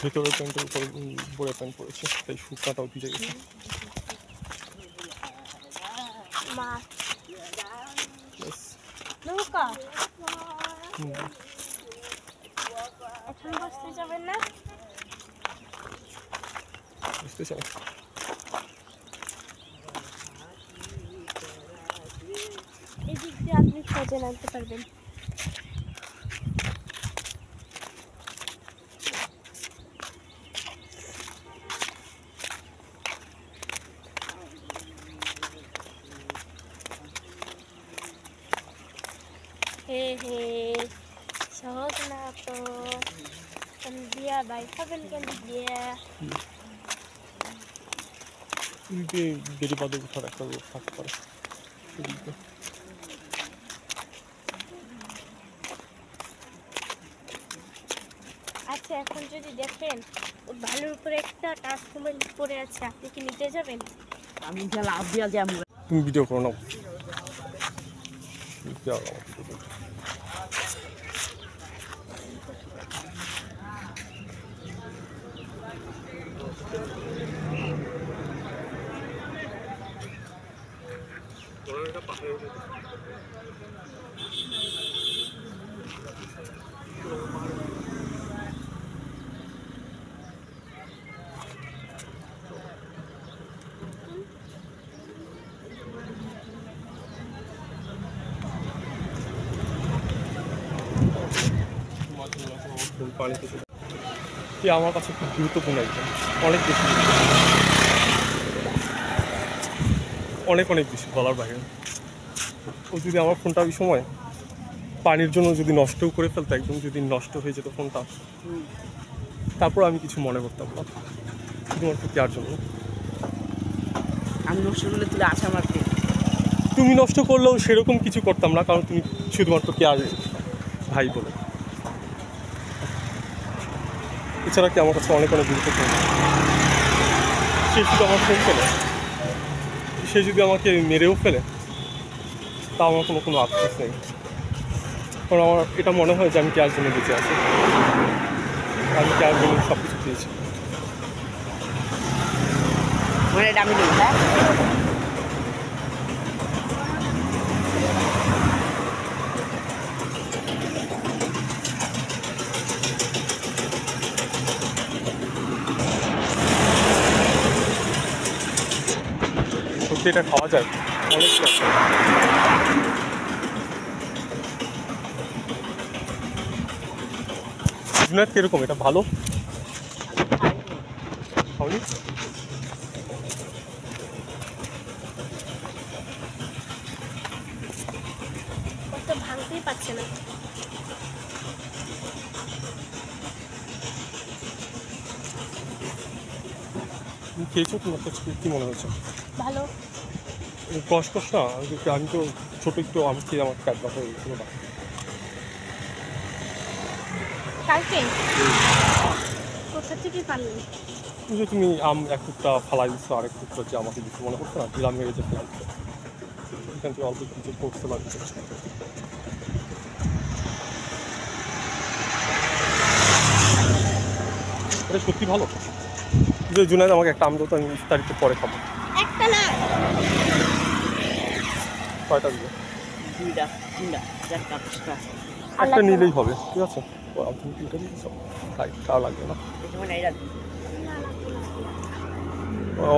ভেতরের প্যান্টের উপরে বড় প্যান্ট পরেছে, তাই শুকাটাও ভিজে গেছে। নৌকা এখন বসতে যাবেন না? বুঝতে চাই নিজে নামতে পারবেন। হে হে সহজ না তো দিয়া ভাই খাবেন কেন দিয়া গেটে বাদে উঠার একটা রোড থাকতে পারে। আচ্ছা এখন যদি দেখেন ওর ভালোর উপরে একটা টাচ মোবাইল পড়ে আছে, আপনি কি নিতে যাবেন? আমি যা লাভ দিয়া যাবো। তুমি ভিডিও করো নাও। আমার কাছে খুব গুরুত্বপূর্ণ একজন, অনেক বেশি, অনেক বেশি বলার বাইরে। ও যদি আমার ফোনটা ওই সময় পানির জন্য যদি নষ্টও করে ফেলতো, একদম যদি নষ্ট হয়ে যেত ফোনটা, তারপর আমি কিছু মনে করতাম না, শুধুমাত্র কেয়ার জন্য। আমি নষ্ট করলে তুলে আশা মারতে, তুমি নষ্ট করলেও সেরকম কিছু করতাম না, কারণ তুমি শুধুমাত্র কেয়ার ভাই বলে। এছাড়া কি আমার কাছে অনেক গুরুত্বপূর্ণ। সে শুধু আমার ফোন ফেলে, সে যদি আমাকে মেরেও ফেলে, তা আমার কোনো আফসোস নেই, কারণ আমার এটা মনে হয় যে আমি কেয়ার জন্য বেঁচে আছি, আমি কেয়ার জন্য সব কিছু পেয়েছি। মানে এটা আমি নেই, হ্যাঁ সত্যি এটা খাওয়া যায় অনেক। জুনায়েদ কিরকম, এটা ভালো খাওনি? তো ভাঙতেই পারছে না। তুমি খেয়েছো, তোমার কাছে কী মনে হয়েছে? ভালো। কষ্ট না, আমি তো ছোটো একটু আম খেয়ে আমার পেট ব্যথা হয়ে গেছিলো না। কালকে কোথা থেকে পারলেন? যে তুমি আম এক টুকটা ফালাই দিচ্ছ, আরেক টুকটা যে আমাকে দিচ্ছ, মনে করছো না গ্রাম মেরে যে ফেলাই দিচ্ছ, এখান থেকে অল্প কিছু করতে লাগছে। এটা সত্যি ভালো। যে জুনায়েদ আমাকে একটা আম দিত, আমি ইফতারিতে পরে খাবো। একটা না, কয়টা দিবে? 2টা 3টা 4টা 5টা। একটা নিলেই হবে, ঠিক আছে? তুমি 3টা দিয়েছ, তাই তাও লাগবে না। মানে এটা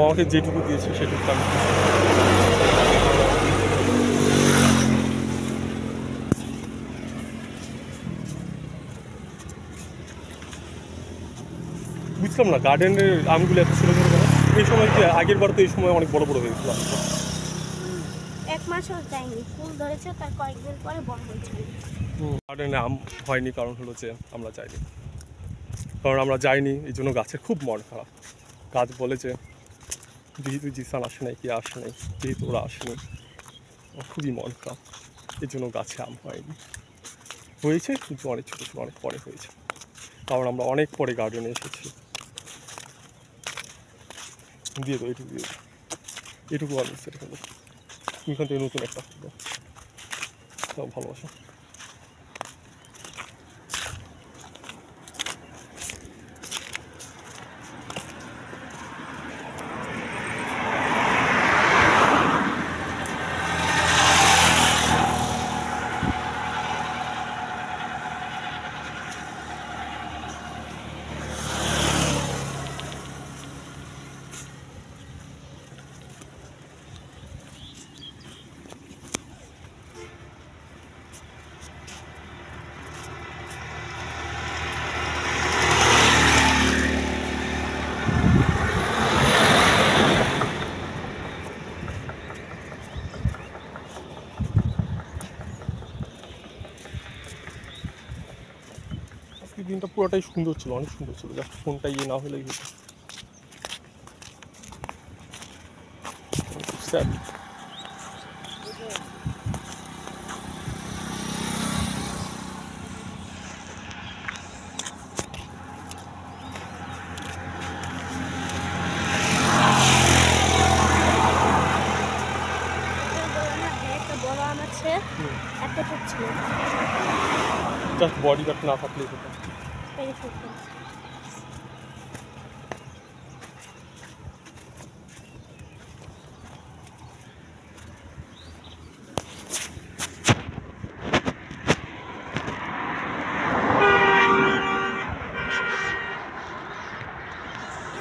আমাকে যেটুকু দিয়েছে সেটুকু আমি বুঝলাম না, গার্ডেনের আমগুলো এত ছোটো ছোটো কেন? এই সময় কি আগের বার তো এই সময় অনেক বড় বড় হয়েছিল। 1 মাসও যায়নি, ফুল ধরেছে, তার কয়েকদিন পরে বড় হয়েছে। গার্ডেনে আম হয়নি কারণ হলো যে আমরা যাইনি, কারণ আমরা যাইনি এই জন্য গাছের খুব মন খারাপ। গাছ বলে যে যেহেতু জিসান আসে নাই, কে আসে নাই, যেহেতু ওরা আসেনি, খুবই মন খারাপ, এই জন্য গাছে আম হয়নি। হয়েছে কিন্তু অনেক ছোটো ছোটো, অনেক পরে হয়েছে, কারণ আমরা অনেক পরে গার্ডেনে এসেছি। দিয়ে দাও, এটুকু দিয়ে দাও, এটুকু আমি সেটা হলো তুমি এখান থেকে নতুন একটা দাও, তাও ভালোবাসো। দিনটা পুরোটাই সুন্দর ছিল, অনেক সুন্দর ছিল, জাস্ট ফোনটা ইয়ে না হলেই হতো। স্যার একটা বড় আম আছে, এতটুক ছিল, জাস্ট বডি গার্ড না থাকলেই হতো। পেরে ফেলতাম।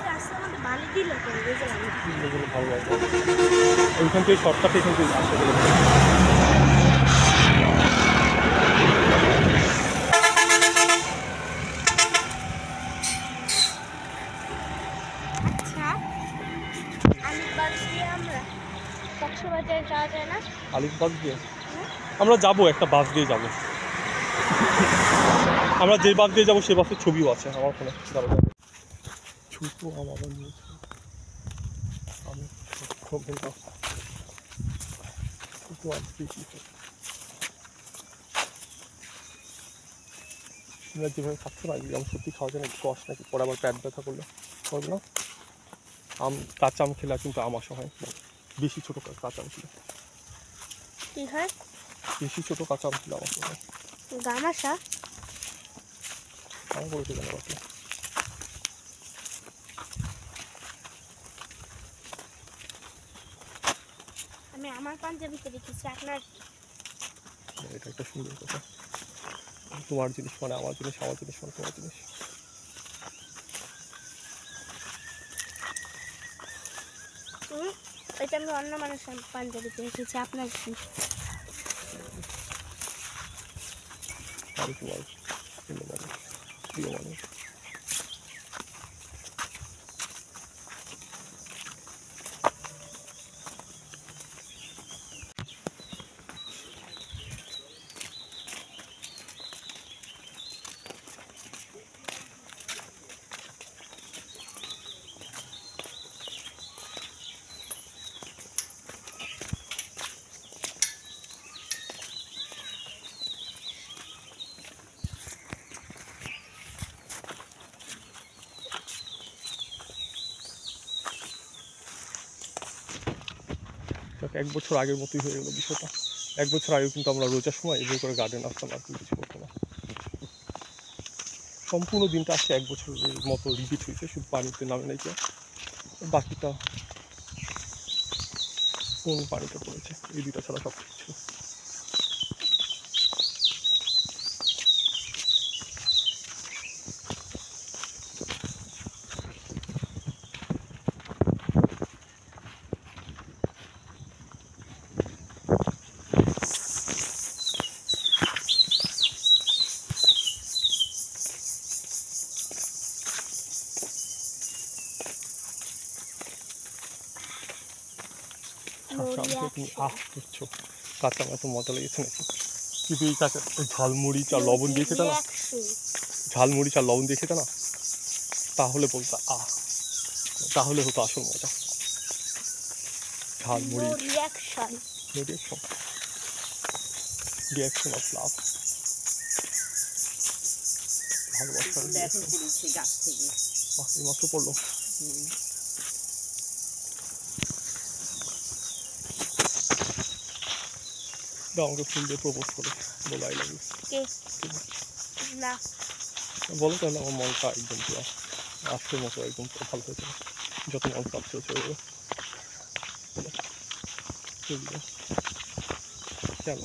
রাস্তার মধ্যে বালি দিল কেন বুঝলাম না। এগুলো ভালো লাগে, ওইখান থেকে শর্টকাট এখান থেকে আসতে গেলে আচ্ছা, আলিবাগ দিয়ে আমরা কক্সবাজার যাওয়া যায় না? আলিবাগ দিয়ে আমরা যাবো, একটা বাস দিয়ে যাবো। আমরা যে বাস দিয়ে যাবো সে বাসের ছবিও আছে আমার ফোনে। দাঁড়া ছোট আমার নিয়েছে, আমি যেভাবে খাচ্ছে না আমি সত্যি খাওয়া যায় না, কষ নাকি পরে আবার পেট ব্যথা করলে করবে না। কাঁচা আম খেলে কিন্তু আম আসা হয়, বেশি ছোটো কাঁচা আম ছিল, কি হয়? বেশি ছোটো কাঁচা আম ছিল আমার হয় গামাশা। আমার বলতে জানা কথা। আমি আমার পাঞ্জাবিতে দেখেছি, আপনার এটা একটা সুন্দর কথা, তোমার জিনিস মানে আমার জিনিস, আমার জিনিস মানে তোমার জিনিস। এটা আমি অন্য মানুষের পাঞ্জাবিতে দেখেছি, আপনার কি? আমি তোমার প্রিয় মানুষ, প্রিয় মানুষ। এক বছর আগের মতোই হয়ে গেল বিষয়টা। এক বছর আগে কিন্তু আমরা রোজার সময় এভাবে করে গার্ডেন আসতাম, আর কিছু করতো না। সম্পূর্ণ দিনটা আসছে এক বছরের মতো রিপিট হয়েছে, শুধু পানিতে নামে নাই, বাকিটা কোন পানিতে পড়েছে, এই দুটা ছাড়া সব কিছু ছিল। তুমি করছো কাঁচা এত মজা লেগেছে নাকি? কিন্তু এই কাঁচা ঝালমরিচ আর লবণ দিয়ে খেতে না, ঝালমরিচ আর লবণ দিয়ে খেতে না, তাহলে বলতো তাহলে হতো আসল মজা। ঝালমরিচ রিয়াকশন অফ লাভ, ভালোবাসা। এই মাত্র পড়লো। আমাকে ফুল দিয়ে প্রপোজ করে বলো আই লাভ ইউ। বলো তাহলে আমার মনটা একদম পুরো আজকের মতো একদম ভালো হয়ে যাবে, যত মন খারাপ চলছে কেন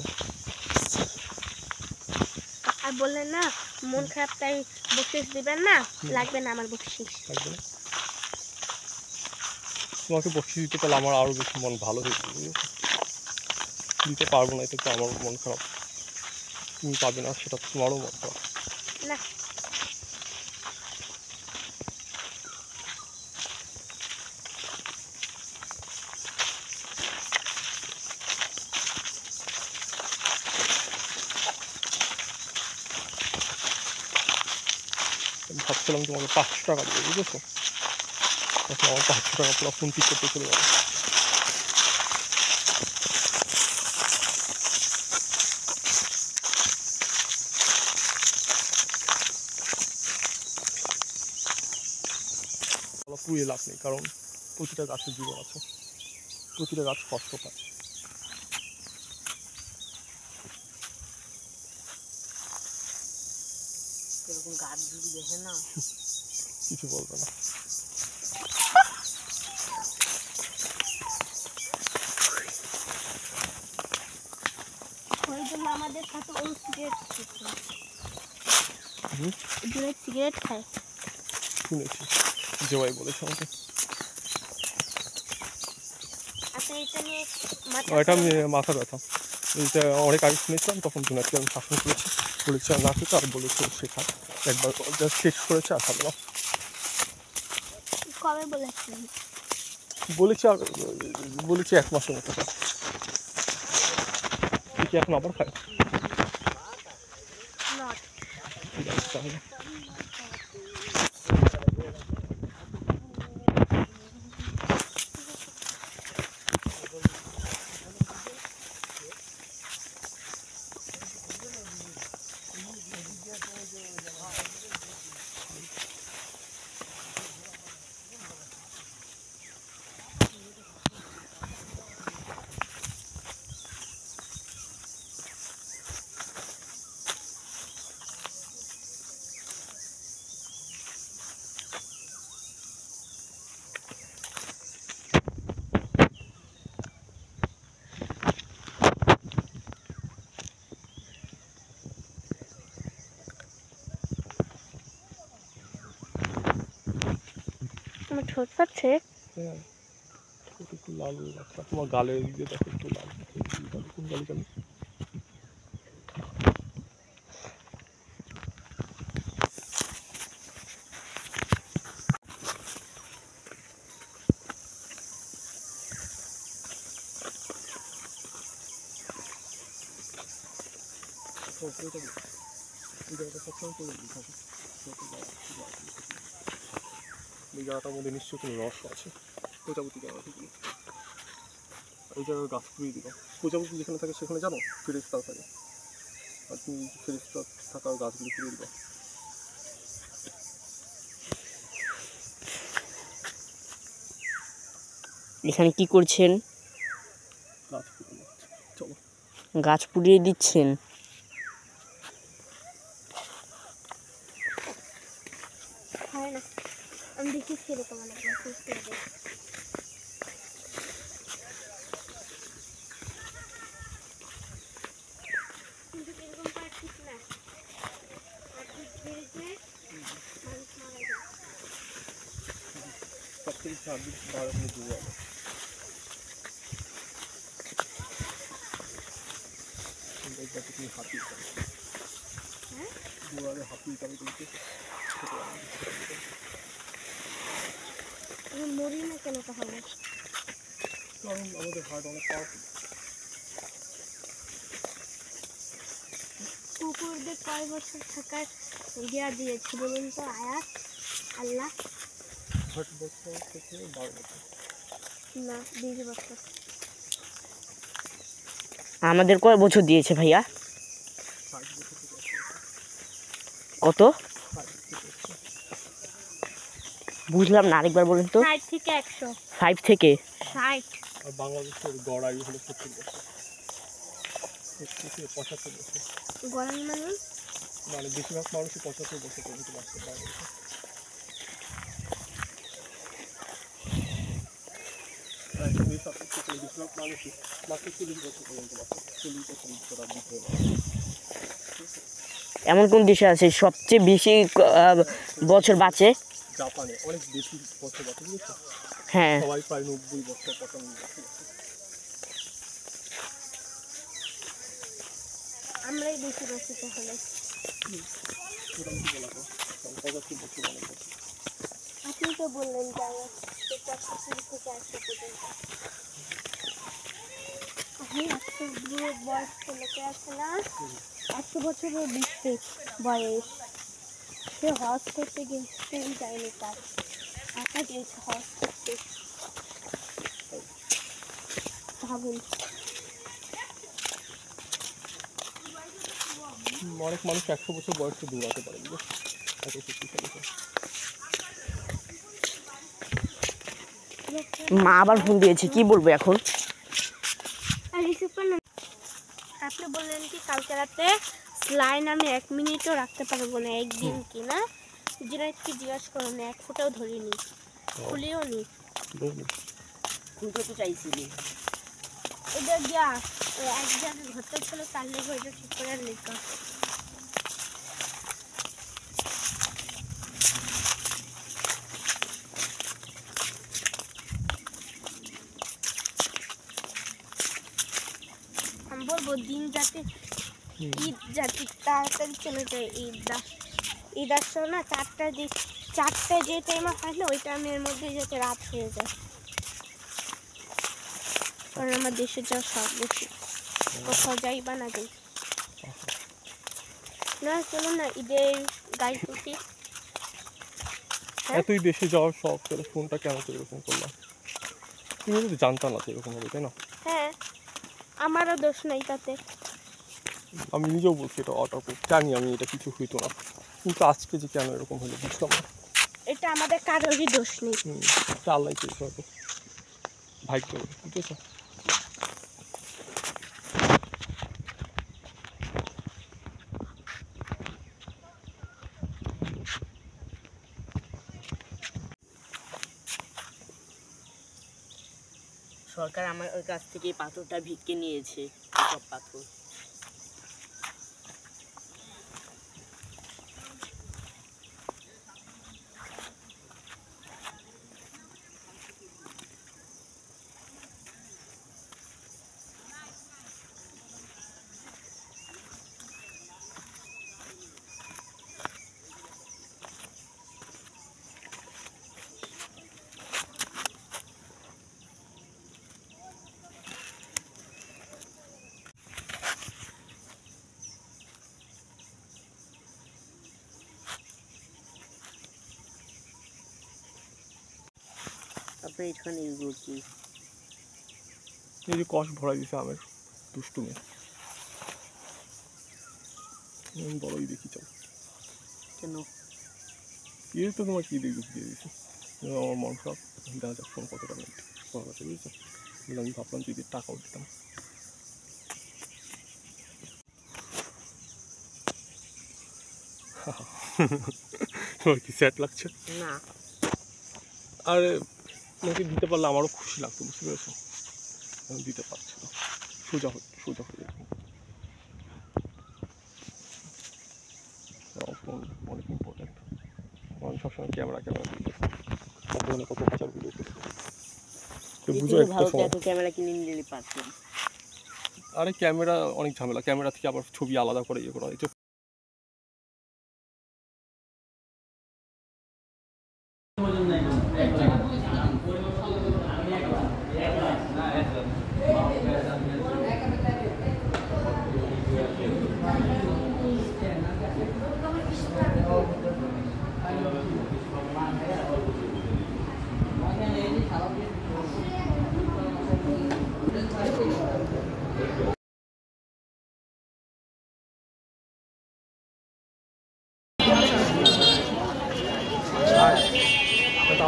আর বললেন না মন খারাপ তাই বকশিস দিবেন না, লাগবে না আমার বকশিস, লাগবে না। তোমাকে বকশিস দিতে পারলে আমার আরো বেশি মন ভালো হয়ে যাবে, দিতে পারবো না, এটা তো আমার মন খারাপ, তুমি পাবে না সেটা তোমারও মন খারাপ না। ভাবছিলাম তোমাকে 500 টাকা দেবো, বুঝেছো? তখন আমার 500 টাকা পুরো ফোন পিক করতে চলে যাবে। পুড়িয়ে লাভ নেই, কারণ প্রতিটা গাছের জীবন আছে, প্রতিটা গাছ কষ্ট পায়। এরকম গাছ যদি দেখে না কিছু বলবে না। ওই জন্য আমাদের সাথে ও সিগারেট সিগারেট খায়, শুনেছি, জয় বলেছে আমাকে। আচ্ছা এটা নিয়ে এটা আমি মাথা ব্যথা, এটা অনেক আগে শুনেছিলাম, তখন জুনাকে আমি শাসন করেছি, বলেছি আর না খেতে, আর বলেছে শেখা একবার জাস্ট শেষ করেছে আর খাবে না। কবে বলেছেন? বলেছি আর বলেছি 1 মাসের মতো। কি এখন আবার খায়? তাহলে আমার ঠোঁট পাচ্ছে। হ্যাঁ, একটু লাল রাখা তোমার গালের দিকে, দেখো একটু লাল, কোন গালি জানি। এই জায়গাটার মধ্যে নিশ্চয়ই কোনো রহস্য আছে। প্রজাপতি জায়গা থেকে এই জায়গায় গাছ পুড়িয়ে দিল। প্রজাপতি যেখানে থাকে সেখানে জানো ফেরেশতা থাকে, আর তুমি ফেরেশতা থাকা গাছগুলি পুড়িয়ে দিল। এখানে কি করছেন? গাছ পুড়িয়ে চলো, গাছ পুড়িয়ে দিচ্ছেন? হয় না, আমি দেখেছি এরকম অনেকবার করতে হবে। কিন্তু এরকম করা ঠিক না, মানুষ মারা যায়। সব থেকে চারদিক ভারত নিয়ে ডুবে গেল। তুমি হাতি দুয়ারে হাতি কামি করতে আমি মরি না কেন তাহলে? কারণ আমাদের হার্ট অনেক পাওয়ারফুল। কুকুরদের কয় বছর থাকার ইয়া দিয়েছি বলুন তো আয়াত আল্লাহ? 8 বছর থেকে 12 বছর। না, 20 বছর। আমাদের কয় বছর দিয়েছে ভাইয়া? 60 বছর থেকে। কত? বুঝলাম না, আরেকবার বলেন তো। 60 থেকে 100। 5 থেকে 60। আর বাংলাদেশের গড় আয়ু হলো 70 বছর, 75 বছর। গরম মানুষ মানে বেশিরভাগ মানুষই 75 বছর পর্যন্ত বাঁচতে পারে। বেশিরভাগ মানুষই মাত্র 40 বছর পর্যন্ত বাঁচে, 40 বছর এমন কোন দেশে আছে সবচেয়ে বেশি বছর বাঁচে? জাপানে অনেক বেশি বছর বাঁচে, বুঝেছো? হ্যাঁ, সবাই প্রায় 90 বছর 95 বছর। আমরাই বেশি বাঁচি তাহলে। মোটামুটি বলা যায় 75 বছর অনেক বছর। আপনি তো বললেন যে আমার 70 থেকে 100 পর্যন্ত। আমি 100 বয়স্ক লোকে আছে না, 100 বছরের বেশি বয়স, সে হজ করতে গিয়ে যায়নি, তার একা গিয়েছে হজ করতে। ভাবুন, অনেক মানুষ 100 বছর বয়সে দৌড়াতে পারে, এত শক্তিশালী। মা আবার ফোন দিয়েছে, কি বলবো এখন? আপনি বললেন কি কালকে রাতে লাইন আমি 1 মিনিটও রাখতে পারবো না, একদিন কি না জিনাইদকে জিজ্ঞাসা করুন, 1 ফুটাও ধরিনি, খুলিও নি। খুলতে তো চাইছিলি, এটা দিয়া এক জায়গায় ঘরটা ছিল, তার লেগে ওইটা ঠিক করে লেখা। আমি বলবো দিন যাতে ঈদ যাতে তাড়াতাড়ি চলে যায়, ঈদ আসছে না, 4টায় যে টাইমে হয় না, ওই টাইমের মধ্যে যাতে রাত হয়ে যায়, কারণ আমার দেশে যাওয়ার সব বেশি, কোথাও যাই বা না যাই না। চলো না ঈদের গাড়ি তুলছি। এতই দেশে যাওয়ার শখ, তাহলে ফোনটা কেন করে এরকম করলাম? তুমি তো জানতাম না তো এরকম হবে, তাই না? হ্যাঁ, আমারও দোষ নাই তাতে। আমি নিজেও বলছি এটা অটো, জানি আমি এটা কিছু হইতো না, কিন্তু আজকে যে কেন এরকম হলো বুঝলাম না। এটা আমাদের কারোরই দোষ নেই। আল্লাহ চেয়েছে হয়তো, ভাগ্য, বুঝেছো? সরকার আমার ওর কাছ থেকে এই পাথরটা ভিক্ষে নিয়েছে, সব পাথর। তারপরে এখানে এগুলো কি? এই যে কষ ভরা দিছে আমের, দুষ্টু মেয়ে। বড়ই দেখি চাও কেন? এই তো তোমার কি দিয়ে দিয়েছি, আমার মন খারাপ, দেখা যাক ফোন কতটা মিনিট তোমার কাছে, বুঝেছো? আমি ভাবলাম যদি টাকাও দিতাম। তোমার কি স্যাড লাগছে? না, আর তোমাকে দিতে পারলে আমারও খুশি লাগতো, বুঝতে পেরেছো? আমি দিতে পারছি না, সোজা হয়ে যাবে। ফোন অনেক ইম্পর্টেন্ট, আমি সবসময় ক্যামেরা কত হাজার ভিডিও করতে বুঝো একটা সময়। ক্যামেরা কিনে নিলে পারতেন। আরে ক্যামেরা অনেক ঝামেলা, ক্যামেরা থেকে আবার ছবি আলাদা করে ইয়ে করা হয়।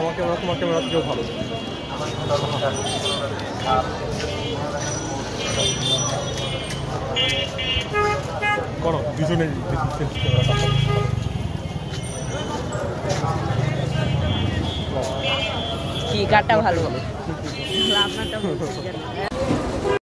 আমার ক্যামেরা তোমার ক্যামেরা থেকেও ভালো। করো দুজনেই কি কাটা ভালো, আপনারটা